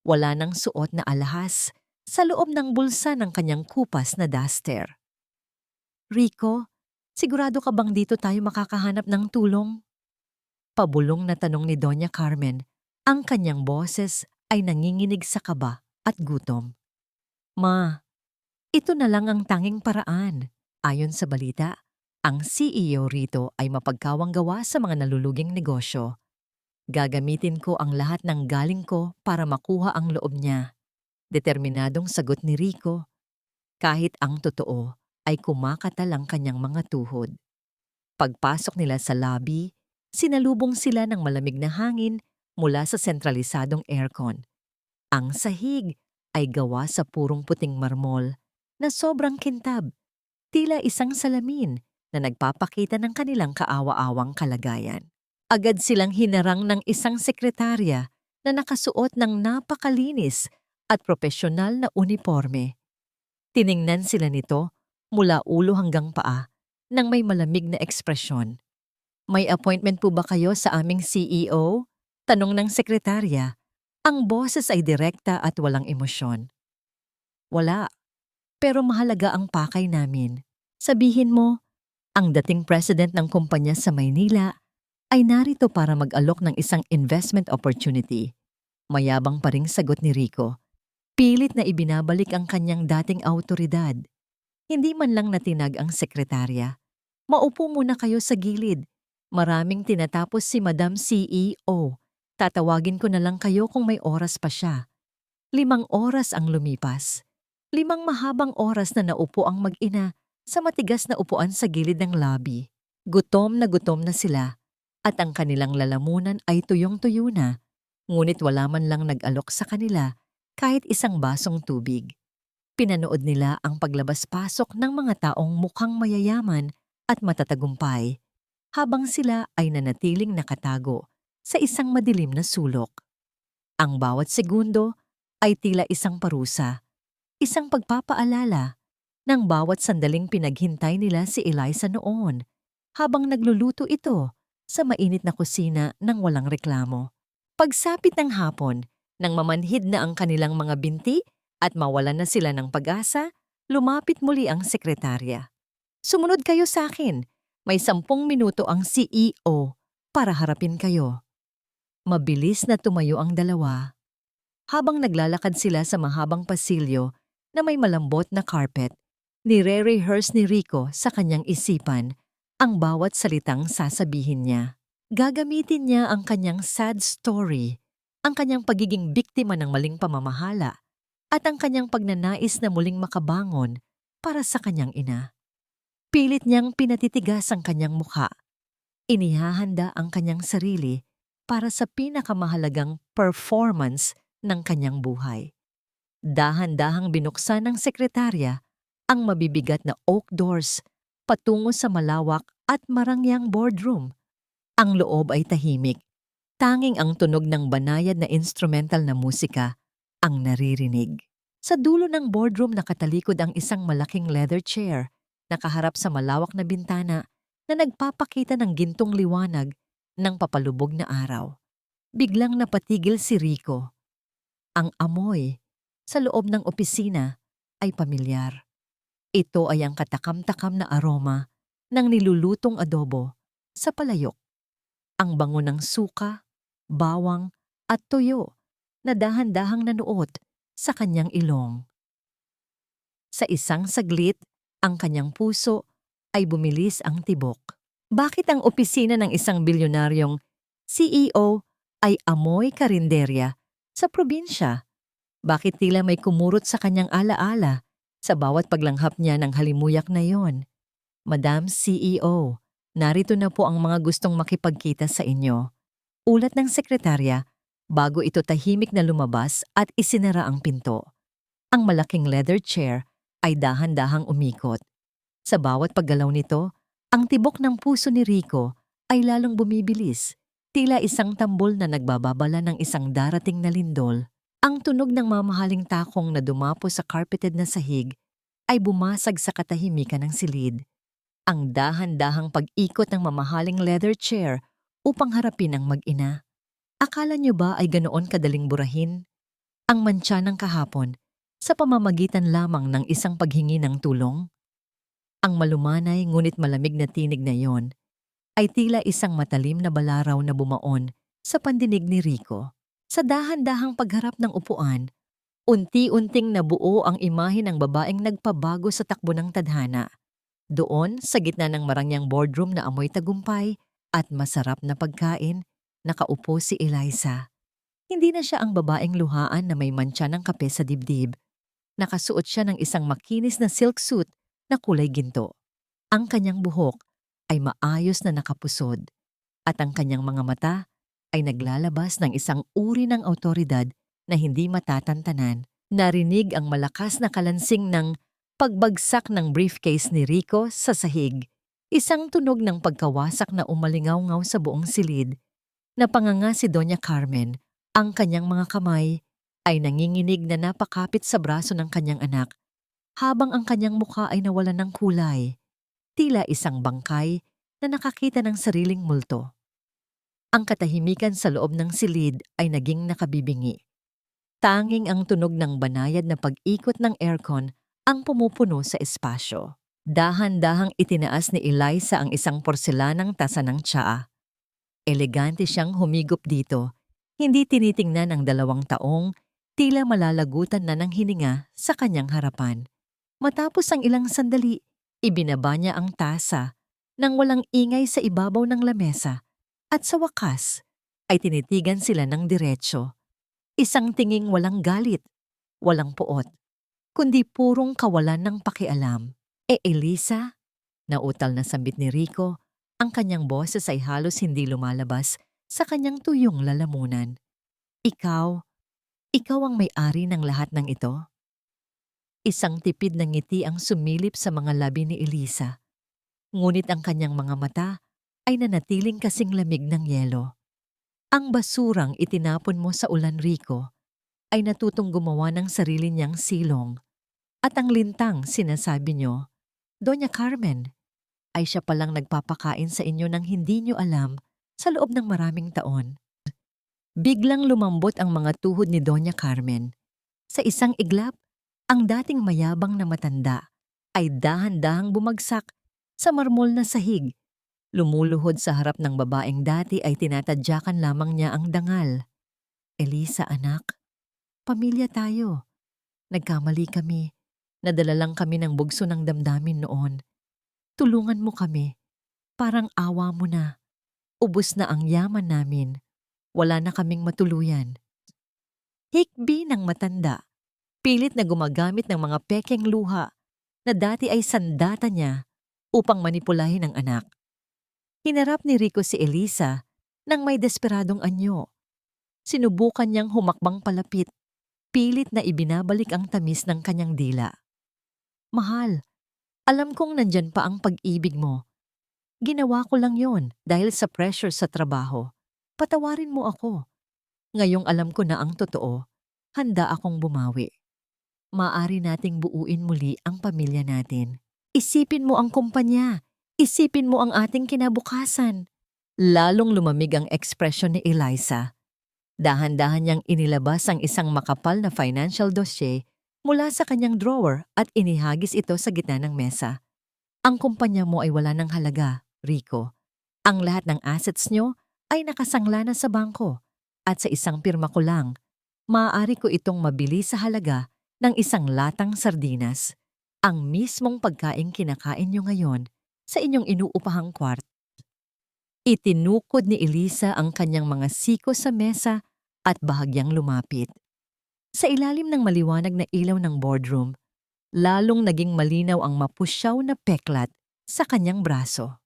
Wala nang suot na alahas sa loob ng bulsa ng kanyang kupas na duster. Rico, sigurado ka bang dito tayo makakahanap ng tulong? Pabulong na tanong ni Doña Carmen. Ang kanyang boses ay nanginginig sa kaba at gutom. Ma, ito na lang ang tanging paraan. Ayon sa balita, ang CEO rito ay mapagkawang gawa sa mga naluluging negosyo. Gagamitin ko ang lahat ng galing ko para makuha ang loob niya. Determinadong sagot ni Rico. Kahit ang totoo ay kumakatal ang kanyang mga tuhod. Pagpasok nila sa lobby, sinalubong sila ng malamig na hangin mula sa sentralisadong aircon. Ang sahig ay gawa sa purong puting marmol na sobrang kintab, tila isang salamin na nagpapakita ng kanilang kaawa-awang kalagayan. Agad silang hinarang ng isang sekretarya na nakasuot ng napakalinis at propesyonal na uniforme. Tiningnan sila nito mula ulo hanggang paa nang may malamig na ekspresyon. May appointment po ba kayo sa aming CEO? Tanong ng sekretarya. Ang boses ay direkta at walang emosyon. Wala, pero mahalaga ang pakay namin. Sabihin mo, ang dating president ng kumpanya sa Maynila ay narito para mag-alok ng isang investment opportunity. Mayabang pa ring sagot ni Rico. Pilit na ibinabalik ang kanyang dating awtoridad. Hindi man lang natinag ang sekretarya. Maupo muna kayo sa gilid. Maraming tinatapos si Madam CEO. Tatawagin ko na lang kayo kung may oras pa siya. 5 oras ang lumipas. 5 mahabang oras na naupo ang mag-ina sa matigas na upuan sa gilid ng lobby. Gutom na sila at ang kanilang lalamunan ay tuyong-tuyo na, ngunit wala man lang nag-alok sa kanila kahit isang basong tubig. Pinanood nila ang paglabas-pasok ng mga taong mukhang mayayaman at matatagumpay, habang sila ay nanatiling nakatago sa isang madilim na sulok. Ang bawat segundo ay tila isang parusa, isang pagpapaalala ng bawat sandaling pinaghintay nila si Eliza noon, habang nagluluto ito sa mainit na kusina ng walang reklamo. Pagsapit ng hapon, nang mamanhid na ang kanilang mga binti at mawalan na sila ng pag-asa, lumapit muli ang sekretarya. Sumunod kayo sa akin. May 10 minuto ang CEO para harapin kayo. Mabilis na tumayo ang dalawa. Habang naglalakad sila sa mahabang pasilyo na may malambot na carpet, nire-rehearse ni Rico sa kanyang isipan ang bawat salitang sasabihin niya. Gagamitin niya ang kanyang sad story, ang kanyang pagiging biktima ng maling pamamahala, at ang kanyang pagnanais na muling makabangon para sa kanyang ina. Pilit niyang pinatitigas ang kanyang mukha. Inihahanda ang kanyang sarili para sa pinakamahalagang performance ng kanyang buhay. Dahan-dahang binuksan ng sekretarya ang mabibigat na oak doors patungo sa malawak at marangyang boardroom. Ang loob ay tahimik. Tanging ang tunog ng banayad na instrumental na musika ang naririnig. Sa dulo ng boardroom nakatalikod ang isang malaking leather chair, nakaharap sa malawak na bintana na nagpapakita ng gintong liwanag ng papalubog na araw. Biglang napatigil si Rico. Ang amoy sa loob ng opisina ay pamilyar. Ito ay ang katakam-takam na aroma ng nilulutong adobo sa palayok. Ang bango ng suka, bawang at toyo na dahan-dahang nanuot sa kanyang ilong. Sa isang saglit, ang kanyang puso ay bumilis ang tibok. Bakit ang opisina ng isang bilyonaryong CEO ay amoy karinderya sa probinsya? Bakit tila may kumurot sa kanyang alaala sa bawat paglanghap niya ng halimuyak na yon? Madam CEO, narito na po ang mga gustong makipagkita sa inyo. Ulat ng sekretarya bago ito tahimik na lumabas at isinara ang pinto. Ang malaking leather chair ay dahan-dahang umikot. Sa bawat paggalaw nito, ang tibok ng puso ni Rico ay lalong bumibilis, tila isang tambol na nagbababala ng isang darating na lindol. Ang tunog ng mamahaling takong na dumapo sa carpeted na sahig ay bumasag sa katahimikan ng silid. Ang dahan-dahang pag-ikot ng mamahaling leather chair upang harapin ang mag-ina. Akala niyo ba ay ganoon kadaling burahin ang mantsa ng kahapon sa pamamagitan lamang ng isang paghingi ng tulong? Ang malumanay ngunit malamig na tinig na yon ay tila isang matalim na balaraw na bumaon sa pandinig ni Rico. Sa dahan-dahang pagharap ng upuan, unti-unting nabuo ang imahe ng babaeng nagpabago sa takbo ng tadhana. Doon, sa gitna ng marangyang boardroom na amoy tagumpay at masarap na pagkain, nakaupo si Eliza. Hindi na siya ang babaeng luhaan na may mantsa ng kape sa dibdib. Nakasuot siya ng isang makinis na silk suit na kulay ginto. Ang kanyang buhok ay maayos na nakapusod at ang kanyang mga mata ay naglalabas ng isang uri ng awtoridad na hindi matatantanan. Narinig ang malakas na kalansing ng pagbagsak ng briefcase ni Rico sa sahig. Isang tunog ng pagkawasak na umalingaw-ngaw sa buong silid. Napanganga si Doña Carmen. Ang kanyang mga kamay ay nanginginig na napakapit sa braso ng kanyang anak, habang ang kanyang mukha ay nawalan ng kulay. Tila isang bangkay na nakakita ng sariling multo. Ang katahimikan sa loob ng silid ay naging nakabibingi. Tanging ang tunog ng banayad na pag-ikot ng aircon ang pumupuno sa espasyo. Dahan-dahang itinaas ni Eliza ang isang porselanang tasa ng tsaa. Elegante siyang humigop dito, hindi tinitingnan ang 2 taong tila malalagutan na ng hininga sa kanyang harapan. Matapos ang ilang sandali, ibinaba niya ang tasa nang walang ingay sa ibabaw ng lamesa at sa wakas ay tinitigan sila ng diretsyo. Isang tinging walang galit, walang puot, kundi purong kawalan ng pakialam. Eliza, nautal na sambit ni Rico, ang kanyang boses ay halos hindi lumalabas sa kanyang tuyong lalamunan. Ikaw ang may-ari ng lahat ng ito? Isang tipid na ngiti ang sumilip sa mga labi ni Eliza. Ngunit ang kanyang mga mata ay nanatiling kasing lamig ng yelo. Ang basurang itinapon mo sa ulan, Rico, ay natutong gumawa ng sarili niyang silong. At ang lintang sinasabi niyo, Doña Carmen, ay siya palang nagpapakain sa inyo ng hindi niyo alam sa loob ng maraming taon. Biglang lumambot ang mga tuhod ni Doña Carmen. Sa isang iglap, ang dating mayabang na matanda ay dahan-dahang bumagsak sa marmol na sahig. Lumuluhod sa harap ng babaeng dati ay tinatadyakan lamang niya ang dangal. Eliza, anak, pamilya tayo. Nagkamali kami. Nadala lang kami ng bugso ng damdamin noon. Tulungan mo kami. Parang awa mo na. Ubus na ang yaman namin. Wala na kaming matuluyan. Hikbi ng matanda. Pilit na gumagamit ng mga pekeng luha na dati ay sandata niya upang manipulahin ang anak. Hinarap ni Rico si Eliza ng may desperadong anyo. Sinubukan niyang humakbang palapit, pilit na ibinabalik ang tamis ng kanyang dila. Mahal, alam kong nandyan pa ang pag-ibig mo. Ginawa ko lang yon dahil sa pressure sa trabaho. Patawarin mo ako. Ngayong alam ko na ang totoo, handa akong bumawi. Maaari nating buuin muli ang pamilya natin. Isipin mo ang kumpanya. Isipin mo ang ating kinabukasan. Lalong lumamig ang ekspresyon ni Eliza. Dahan-dahan niyang inilabas ang isang makapal na financial dossier mula sa kanyang drawer at inihagis ito sa gitna ng mesa. Ang kumpanya mo ay wala ng halaga, Rico. Ang lahat ng assets niyo ay nakasangla na sa bangko at sa isang pirma ko lang, maaari ko itong mabili sa halaga ng isang latang sardinas, ang mismong pagkaing kinakain niyo ngayon sa inyong inuupahang kwarto. Itinukod ni Eliza ang kanyang mga siko sa mesa at bahagyang lumapit. Sa ilalim ng maliwanag na ilaw ng boardroom, lalong naging malinaw ang mapusyaw na peklat sa kanyang braso.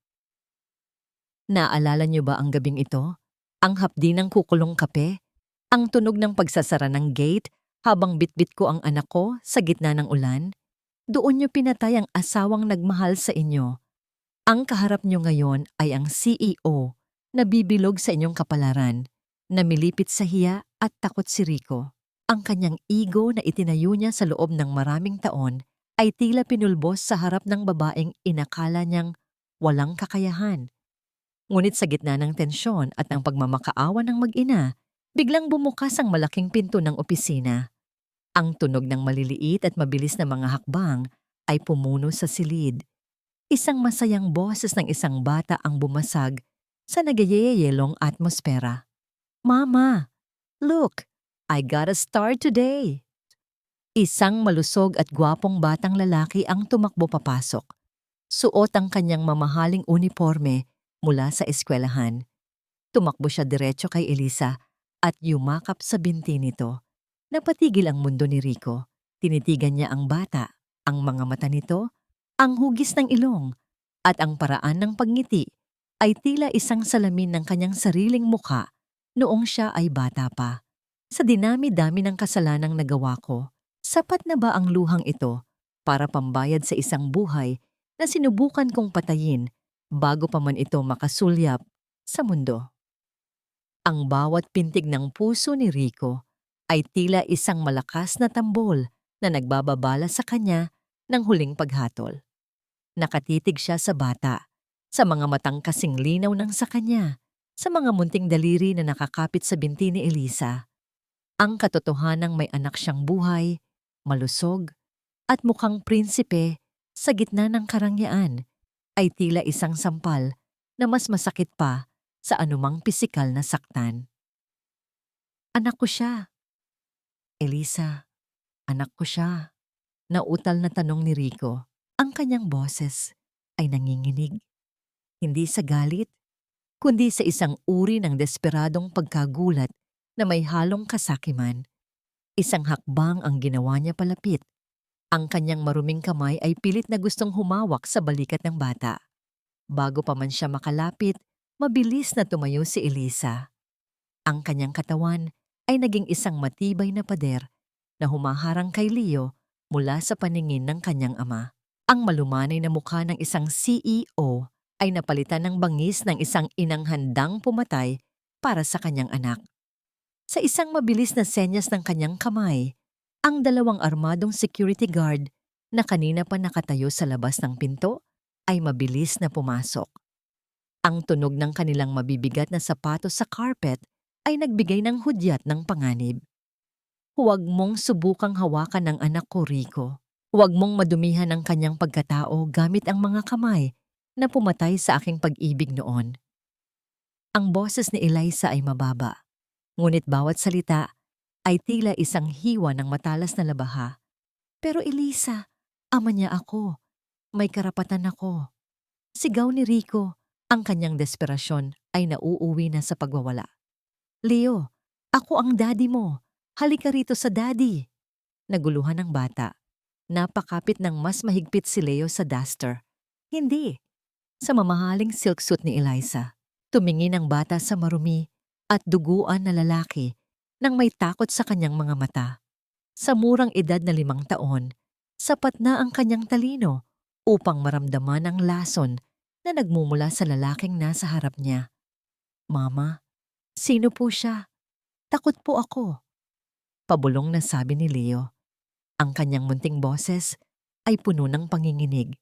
Naalala niyo ba ang gabing ito? Ang hapdi ng kukulong kape? Ang tunog ng pagsasara ng gate habang bitbit ko ang anak ko sa gitna ng ulan? Doon niyo pinatay ang asawang nagmahal sa inyo. Ang kaharap niyo ngayon ay ang CEO na bibilog sa inyong kapalaran, namilipit sa hiya at takot si Rico. Ang kanyang ego na itinayo niya sa loob ng maraming taon ay tila pinulbos sa harap ng babaeng inakala niyang walang kakayahan. Ngunit sa gitna ng tensyon at ng pagmamakaawa ng mag-ina, biglang bumukas ang malaking pinto ng opisina. Ang tunog ng maliliit at mabilis na mga hakbang ay pumuno sa silid. Isang masayang boses ng isang bata ang bumasag sa nagyayelong atmosfera. Mama, look, I got a star today. Isang malusog at gwapong batang lalaki ang tumakbo papasok. Suot ang kanyang mamahaling uniforme mula sa eskwelahan. Tumakbo siya diretso kay Eliza at yumakap sa binti nito. Napatigil ang mundo ni Rico. Tinitigan niya ang bata, ang mga mata nito, ang hugis ng ilong, at ang paraan ng pagngiti ay tila isang salamin ng kanyang sariling mukha noong siya ay bata pa. Sa dinami-dami ng kasalanang nagawa ko, sapat na ba ang luhang ito para pambayad sa isang buhay na sinubukan kong patayin bago pa man ito makasulyap sa mundo? Ang bawat pintig ng puso ni Rico ay tila isang malakas na tambol na nagbababala sa kanya ng huling paghatol. Nakatitig siya sa bata, sa mga matang kasing linaw ng sa kanya, sa mga munting daliri na nakakapit sa binti ni Eliza. Ang katotohanang may anak siyang buhay, malusog, at mukhang prinsipe sa gitna ng karangyaan ay tila isang sampal na mas masakit pa sa anumang pisikal na saktan. Anak ko siya. Eliza, anak ko siya. Nautal na tanong ni Rico. Ang kanyang boses ay nanginginig. Hindi sa galit, kundi sa isang uri ng desperadong pagkagulat na may halong kasakiman. Isang hakbang ang ginawa niya palapit. Ang kanyang maruming kamay ay pilit na gustong humawak sa balikat ng bata. Bago pa man siya makalapit, mabilis na tumayo si Eliza. Ang kanyang katawan ay naging isang matibay na pader na humaharang kay Leo mula sa paningin ng kanyang ama. Ang malumanay na mukha ng isang CEO ay napalitan ng bangis ng isang inang handang pumatay para sa kanyang anak. Sa isang mabilis na senyas ng kanyang kamay, ang dalawang armadong security guard na kanina pa nakatayo sa labas ng pinto ay mabilis na pumasok. Ang tunog ng kanilang mabibigat na sapatos sa carpet ay nagbigay ng hudyat ng panganib. Huwag mong subukang hawakan ng anak ko, Rico. Huwag mong madumihan ang kanyang pagkatao gamit ang mga kamay na pumatay sa aking pag-ibig noon. Ang boses ni Eliza ay mababa, ngunit bawat salita ay tila isang hiwa ng matalas na labaha. Pero Eliza, ama niya ako. May karapatan ako. Sigaw ni Rico, ang kanyang desperasyon ay nauuwi na sa pagwawala. Leo, ako ang daddy mo. Halika rito sa daddy. Naguluhan ng bata. Napakapit ng mas mahigpit si Leo sa duster. Hindi. Sa mamahaling silk suit ni Eliza. Tumingin ang bata sa marumi at duguan na lalaki nang may takot sa kanyang mga mata. Sa murang edad na 5 taon, sapat na ang kanyang talino upang maramdaman ang lason na nagmumula sa lalaking nasa harap niya. "Mama, sino po siya? Takot po ako," pabulong na sabi ni Leo. Ang kanyang munting boses ay puno ng panginginig.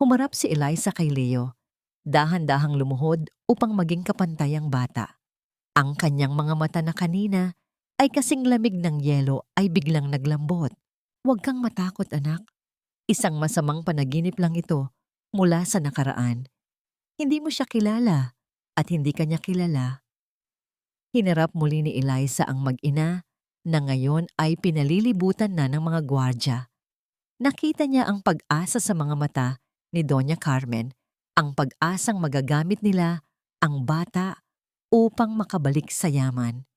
Humarap si Eliza kay Leo, dahan-dahang lumuhod upang maging kapantay ang bata. Ang kanyang mga mata na kanina ay kasing lamig ng yelo ay biglang naglambot. "Huwag kang matakot, anak. Isang masamang panaginip lang ito mula sa nakaraan. Hindi mo siya kilala at hindi kanya kilala." Hinarap muli ni Eliza ang mag-ina na ngayon ay pinalilibutan na ng mga gwardya. Nakita niya ang pag-asa sa mga mata ni Doña Carmen, ang pag-asang magagamit nila ang bata upang makabalik sa yaman.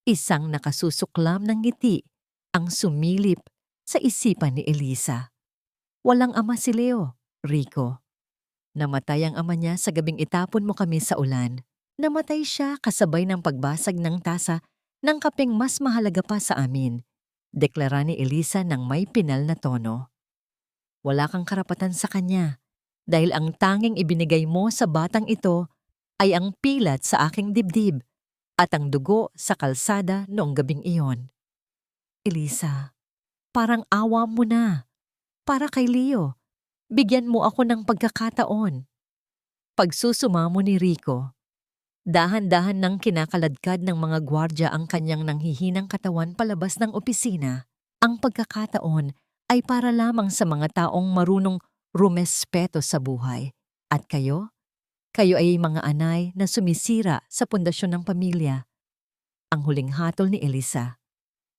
Isang nakasusuklam ng ngiti ang sumilip sa isipan ni Eliza. Walang ama si Leo, Rico. Namatay ang ama niya sa gabing itapon mo kami sa ulan. Namatay siya kasabay ng pagbasag ng tasa ng kapeng mas mahalaga pa sa amin, deklara ni Eliza ng may pinal na tono. Wala kang karapatan sa kanya dahil ang tanging ibinigay mo sa batang ito ay ang pilat sa aking dibdib at ang dugo sa kalsada noong gabing iyon. Eliza, parang awa mo na. Para kay Leo, bigyan mo ako ng pagkakataon. Pagsusumamo ni Rico, dahan-dahan nang kinakaladkad ng mga gwardya ang kanyang nanghihinang katawan palabas ng opisina. Ang pagkakataon ay para lamang sa mga taong marunong rumespeto sa buhay. At kayo? Kayo ay mga anay na sumisira sa pundasyon ng pamilya. Ang huling hatol ni Eliza.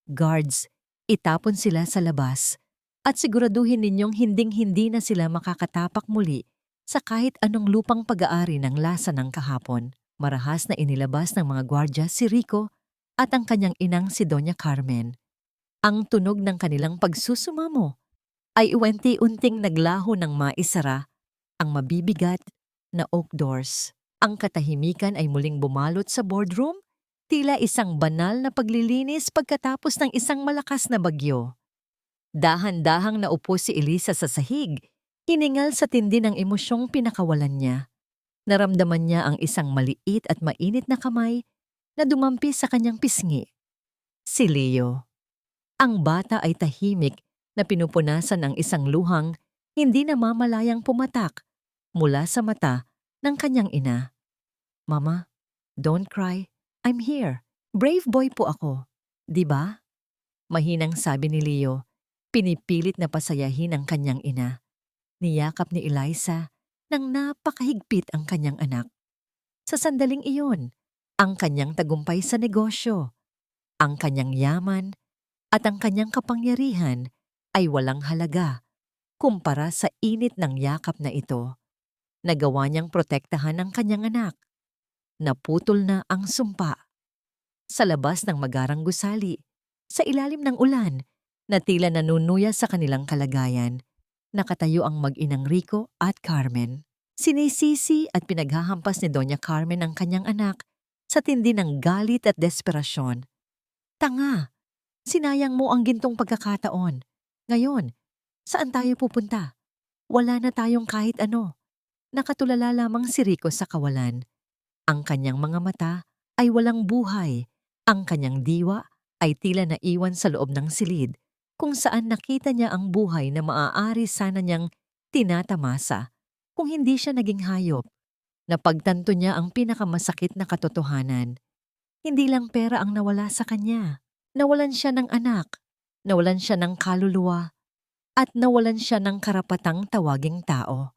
Guards, itapon sila sa labas at siguraduhin ninyong hinding-hindi na sila makakatapak muli sa kahit anong lupang pag-aari ng lasa ng kahapon. Marahas na inilabas ng mga gwardya si Rico at ang kanyang inang si Doña Carmen. Ang tunog ng kanilang pagsusumamo ay unti-unting naglaho ng maisara ang mabibigat na oak doors. Ang katahimikan ay muling bumalot sa boardroom, tila isang banal na paglilinis pagkatapos ng isang malakas na bagyo. Dahan-dahang naupo si Eliza sa sahig, hiningal sa tindi ng emosyong pinakawalan niya. Naramdaman niya ang isang maliit at mainit na kamay na dumampi sa kanyang pisngi. Si Leo. Ang bata ay tahimik na pinupunasan ng isang luhang hindi namamalayang pumatak mula sa mata ng kanyang ina. "Mama, don't cry. I'm here. Brave boy po ako. Di ba?" Mahinang sabi ni Leo, pinipilit na pasayahin ang kanyang ina. Niyakap ni Eliza nang napakahigpit ang kanyang anak. Sa sandaling iyon, ang kanyang tagumpay sa negosyo, ang kanyang yaman, at ang kanyang kapangyarihan ay walang halaga kumpara sa init ng yakap na ito. Nagawa niyang protektahan ang kanyang anak. Naputol na ang sumpa. Sa labas ng magarang gusali, sa ilalim ng ulan, na tila nanunuya sa kanilang kalagayan, nakatayo ang mag-inang Rico at Carmen. Sinisisi at pinaghahampas ni Doña Carmen ang kanyang anak sa tindi ng galit at desperasyon. "Tanga! Sinayang mo ang gintong pagkakataon. Ngayon, saan tayo pupunta? Wala na tayong kahit ano." Nakatulala lamang si Rico sa kawalan. Ang kanyang mga mata ay walang buhay. Ang kanyang diwa ay tila naiwan sa loob ng silid, kung saan nakita niya ang buhay na maaari sana niyang tinatamasa kung hindi siya naging hayop. Napagtanto niya ang pinakamasakit na katotohanan. Hindi lang pera ang nawala sa kanya. Nawalan siya ng anak, nawalan siya ng kaluluwa, at nawalan siya ng karapatang tawaging tao.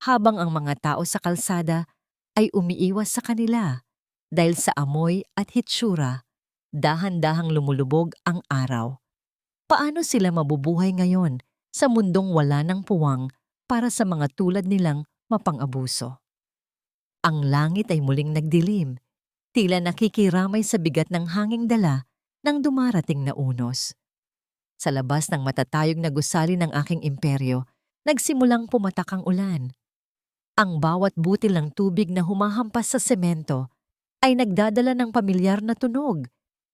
Habang ang mga tao sa kalsada ay umiiwas sa kanila dahil sa amoy at hitsura, dahan-dahang lumulubog ang araw. Paano sila mabubuhay ngayon sa mundong wala ng puwang para sa mga tulad nilang mapang-abuso? Ang langit ay muling nagdilim, tila nakikiramay sa bigat ng hanging dala ng dumarating na unos. Sa labas ng matatayog na gusali ng aking imperyo, nagsimulang pumatak ang ulan. Ang bawat butil ng tubig na humahampas sa semento ay nagdadala ng pamilyar na tunog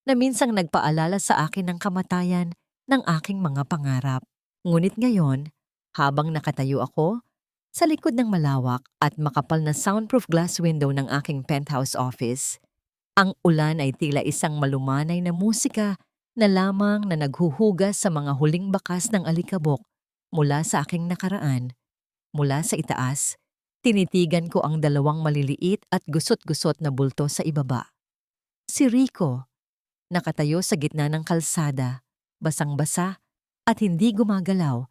na minsang nagpaalala sa akin ng kamatayan ng aking mga pangarap. Ngunit ngayon, habang nakatayo ako sa likod ng malawak at makapal na soundproof glass window ng aking penthouse office, ang ulan ay tila isang malumanay na musika na lamang na naghuhugas sa mga huling bakas ng alikabok mula sa aking nakaraan. Mula sa itaas, tinitigan ko ang dalawang maliliit at gusot-gusot na bulto sa ibaba. Si Rico, nakatayo sa gitna ng kalsada, basang-basa at hindi gumagalaw,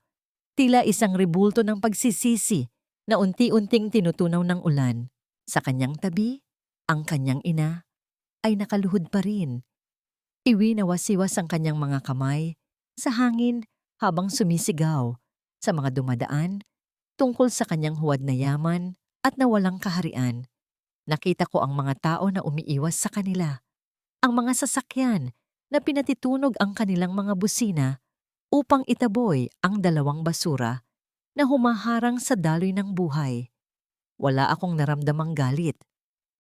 tila isang rebulto ng pagsisisi na unti-unting tinutunaw ng ulan. Sa kanyang tabi, ang kanyang ina ay nakaluhod pa rin. Iwinawas-iwas ang kanyang mga kamay sa hangin habang sumisigaw sa mga dumadaan tungkol sa kanyang huwad na yaman at nawalang kaharian. Nakita ko ang mga tao na umiiwas sa kanila, ang mga sasakyan na pinatitunog ang kanilang mga busina upang itaboy ang dalawang basura na humaharang sa daloy ng buhay. Wala akong naramdamang galit,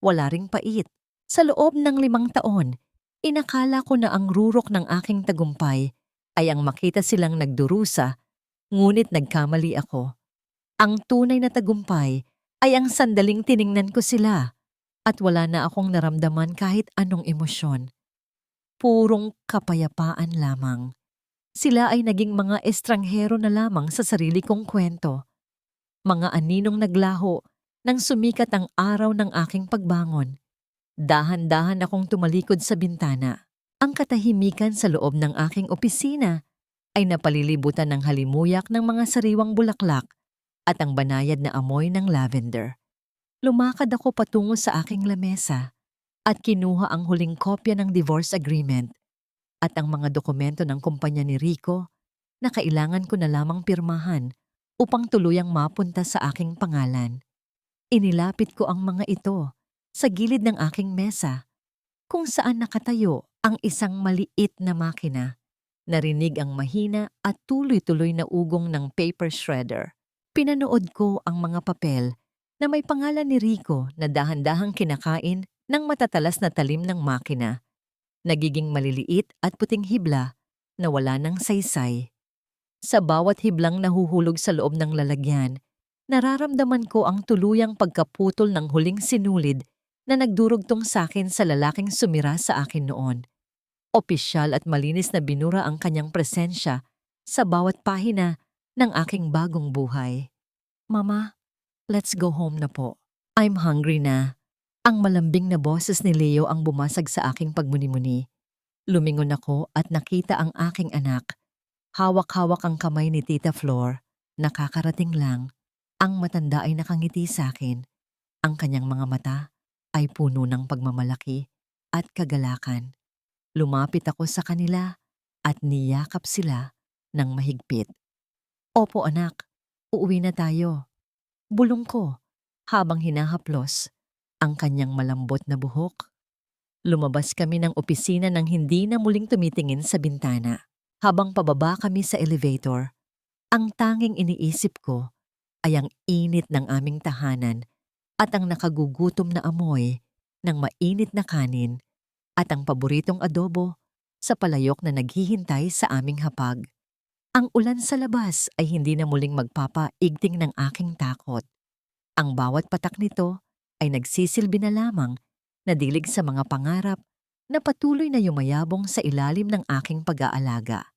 wala ring pait. Sa loob ng 5 taon, inakala ko na ang rurok ng aking tagumpay ay ang makita silang nagdurusa, ngunit nagkamali ako. Ang tunay na tagumpay ay ang sandaling tiningnan ko sila at wala na akong naramdaman kahit anong emosyon. Purong kapayapaan lamang. Sila ay naging mga estranghero na lamang sa sarili kong kwento. Mga aninong naglaho nang sumikat ang araw ng aking pagbangon. Dahan-dahan akong tumalikod sa bintana. Ang katahimikan sa loob ng aking opisina ay napalilibutan ng halimuyak ng mga sariwang bulaklak at ang banayad na amoy ng lavender. Lumakad ako patungo sa aking lamesa at kinuha ang huling kopya ng divorce agreement at ang mga dokumento ng kumpanya ni Rico na kailangan ko na lamang pirmahan upang tuluyang mapunta sa aking pangalan. Inilapit ko ang mga ito sa gilid ng aking mesa, kung saan nakatayo ang isang maliit na makina. Narinig ang mahina at tuloy-tuloy na ugong ng paper shredder. Pinanood ko ang mga papel na may pangalan ni Rico na dahan-dahang kinakain ng matatalas na talim ng makina. Nagiging maliliit at puting hibla na wala ng saysay. Sa bawat hiblang nahuhulog sa loob ng lalagyan, nararamdaman ko ang tuluyang pagkaputol ng huling sinulid na nagdurugtong sa akin sa lalaking sumira sa akin noon. Opisyal at malinis na binura ang kanyang presensya sa bawat pahina ng aking bagong buhay. Mama, let's go home na po. I'm hungry na. Ang malambing na boses ni Leo ang bumasag sa aking pagmuni-muni. Lumingon ako at nakita ang aking anak. Hawak-hawak ang kamay ni Tita Flor. Nakakarating lang. Ang matanda ay nakangiti sa akin. Ang kanyang mga mata ay puno ng pagmamalaki at kagalakan. Lumapit ako sa kanila at niyakap sila ng mahigpit. Opo anak, uuwi na tayo. Bulong ko habang hinahaplos ang kanyang malambot na buhok. Lumabas kami ng opisina nang hindi na muling tumitingin sa bintana. Habang pababa kami sa elevator, ang tanging iniisip ko ay ang init ng aming tahanan at ang nakagugutom na amoy ng mainit na kanin at ang paboritong adobo sa palayok na naghihintay sa aming hapag. Ang ulan sa labas ay hindi na muling magpapaigting ng aking takot. Ang bawat patak nito ay nagsisilbi na lamang na dilig sa mga pangarap na patuloy na yumayabong sa ilalim ng aking pag-aalaga.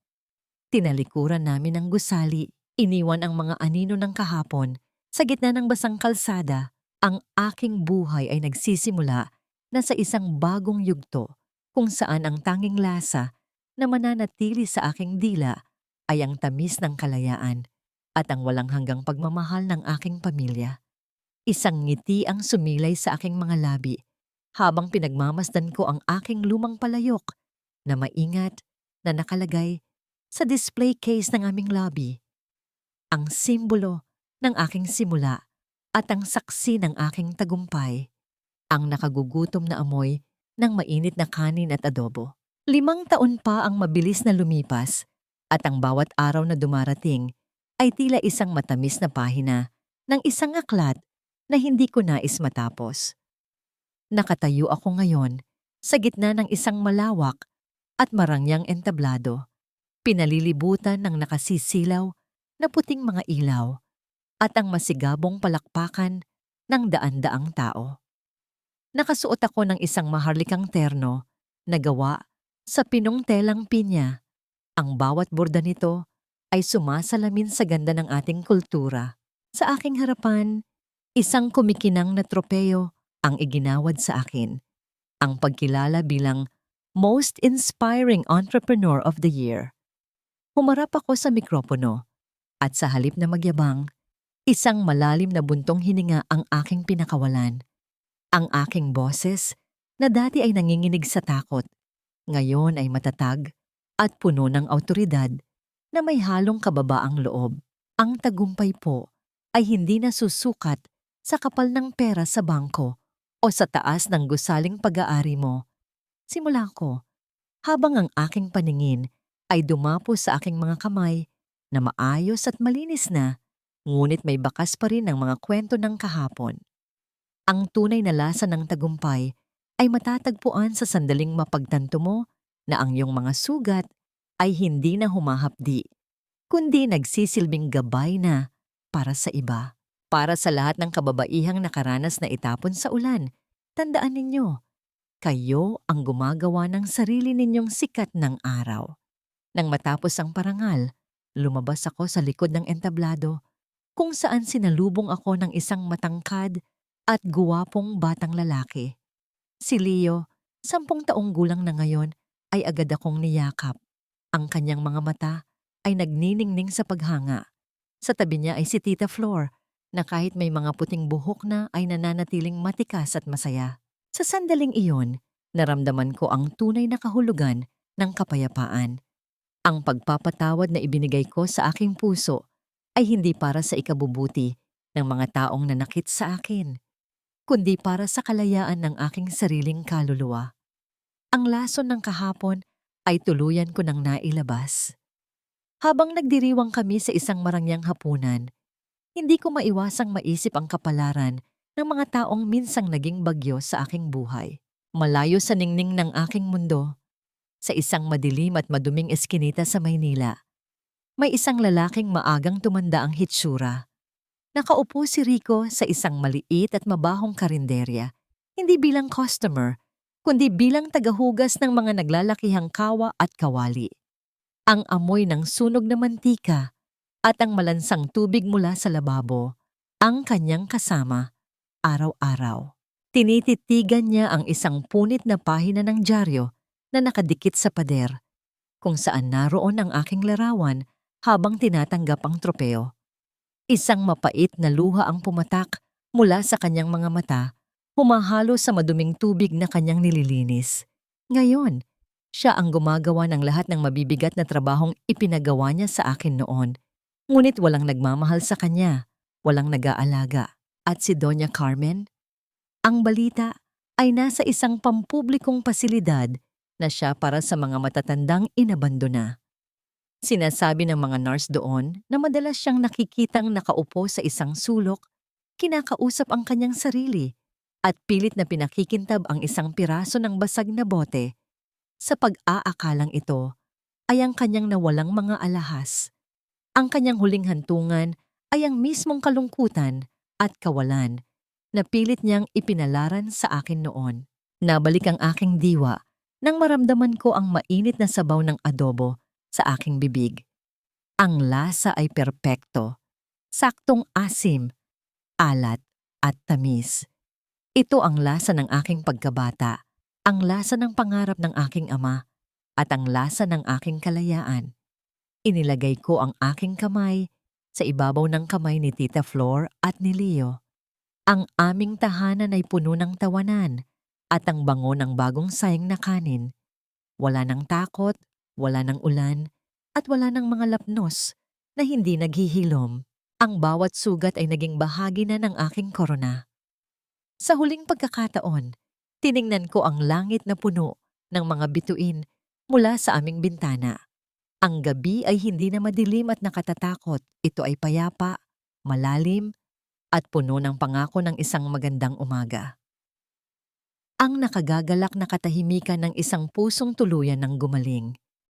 Tinalikuran namin ang gusali, iniwan ang mga anino ng kahapon sa gitna ng basang kalsada. Ang aking buhay ay nagsisimula na sa isang bagong yugto kung saan ang tanging lasa na mananatili sa aking dila ay ang tamis ng kalayaan at ang walang hanggang pagmamahal ng aking pamilya. Isang ngiti ang sumilay sa aking mga labi habang pinagmamasdan ko ang aking lumang palayok na maingat na nakalagay sa display case ng aming lobby. Ang simbolo ng aking simula at ang saksi ng aking tagumpay, ang nakagugutom na amoy ng mainit na kanin at adobo. 5 taon pa ang mabilis na lumipas at ang bawat araw na dumarating ay tila isang matamis na pahina ng isang aklat na hindi ko nais matapos. Nakatayo ako ngayon sa gitna ng isang malawak at marangyang entablado, pinalilibutan ng nakasisilaw na puting mga ilaw at ang masigabong palakpakan ng daan-daang tao. Nakasuot ako ng isang maharlikang terno na gawa sa pinong telang pinya. Ang bawat borda nito ay sumasalamin sa ganda ng ating kultura. Sa aking harapan, isang kumikinang na tropeyo ang iginawad sa akin, ang pagkilala bilang Most Inspiring Entrepreneur of the Year. Humarap ako sa mikropono at sa halip na magyabang, isang malalim na buntong hininga ang aking pinakawalan. Ang aking boses na dati ay nanginginig sa takot, ngayon ay matatag at puno ng awtoridad na may halong kababaang loob. Ang tagumpay po ay hindi nasusukat sa kapal ng pera sa bangko o sa taas ng gusaling pag-aari mo. Simula ko, habang ang aking paningin ay dumapo sa aking mga kamay na maayos at malinis na, ngunit may bakas pa rin ng mga kwento ng kahapon. Ang tunay na lasa ng tagumpay ay matatagpuan sa sandaling mapagtanto mo na ang iyong mga sugat ay hindi na humahapdi, kundi nagsisilbing gabay na para sa iba. Para sa lahat ng kababaihang nakaranas na itapon sa ulan, tandaan ninyo, kayo ang gumagawa ng sarili ninyong sikat ng araw. Nang matapos ang parangal, lumabas ako sa likod ng entablado kung saan sinalubong ako ng isang matangkad at guwapong batang lalaki. Si Leo, 10 taong gulang na ngayon, ay agad akong niyakap. Ang kanyang mga mata ay nagniningning sa paghanga. Sa tabi niya ay si Tita Flor, na kahit may mga puting buhok na ay nananatiling matikas at masaya. Sa sandaling iyon, naramdaman ko ang tunay na kahulugan ng kapayapaan. Ang pagpapatawad na ibinigay ko sa aking puso ay hindi para sa ikabubuti ng mga taong nanakit sa akin, kundi para sa kalayaan ng aking sariling kaluluwa. Ang lason ng kahapon ay tuluyan ko nang nailabas. Habang nagdiriwang kami sa isang marangyang hapunan, hindi ko maiwasang maisip ang kapalaran ng mga taong minsang naging bagyo sa aking buhay. Malayo sa ningning ng aking mundo, sa isang madilim at maduming eskinita sa Maynila, may isang lalaking maagang tumanda ang hitsura. Nakaupo si Rico sa isang maliit at mabahong karinderya, hindi bilang customer, kundi bilang tagahugas ng mga naglalakihang kawa at kawali. Ang amoy ng sunog na mantika at ang malansang tubig mula sa lababo, ang kanyang kasama, araw-araw. Tinititigan niya ang isang punit na pahina ng dyaryo na nakadikit sa pader, kung saan naroon ang aking larawan habang tinatanggap ang tropeo. Isang mapait na luha ang pumatak mula sa kanyang mga mata, humahalo sa maduming tubig na kanyang nililinis. Ngayon, siya ang gumagawa ng lahat ng mabibigat na trabahong ipinagawa niya sa akin noon. Ngunit walang nagmamahal sa kanya, walang nag-aalaga. At si Doña Carmen? Ang balita ay nasa isang pampublikong pasilidad na siya para sa mga matatandang inabandona. Sinasabi ng mga nurse doon na madalas siyang nakikitang nakaupo sa isang sulok, kinakausap ang kanyang sarili at pilit na pinakikintab ang isang piraso ng basag na bote. Sa pag-aakalang ito ay ang kanyang nawalang mga alahas. Ang kanyang huling hantungan ay ang mismong kalungkutan at kawalan na pilit niyang ipinalaran sa akin noon. Nabalik ang aking diwa nang maramdaman ko ang mainit na sabaw ng adobo sa aking bibig. Ang lasa ay perpekto, saktong asim, alat at tamis. Ito ang lasa ng aking pagkabata, ang lasa ng pangarap ng aking ama, at ang lasa ng aking kalayaan. Inilagay ko ang aking kamay sa ibabaw ng kamay ni Tita Flor at ni Leo. Ang aming tahanan ay puno ng tawanan at ang bango ng bagong sayang na kanin. Wala ng takot, wala ng ulan, at wala ng mga lapnos na hindi naghihilom. Ang bawat sugat ay naging bahagi na ng aking korona. Sa huling pagkakataon, tiningnan ko ang langit na puno ng mga bituin mula sa aming bintana. Ang gabi ay hindi na madilim at nakatatakot. Ito ay payapa, malalim, at puno ng pangako ng isang magandang umaga. Ang nakagagalak na katahimikan ng isang pusong tuluyan ng gumaling.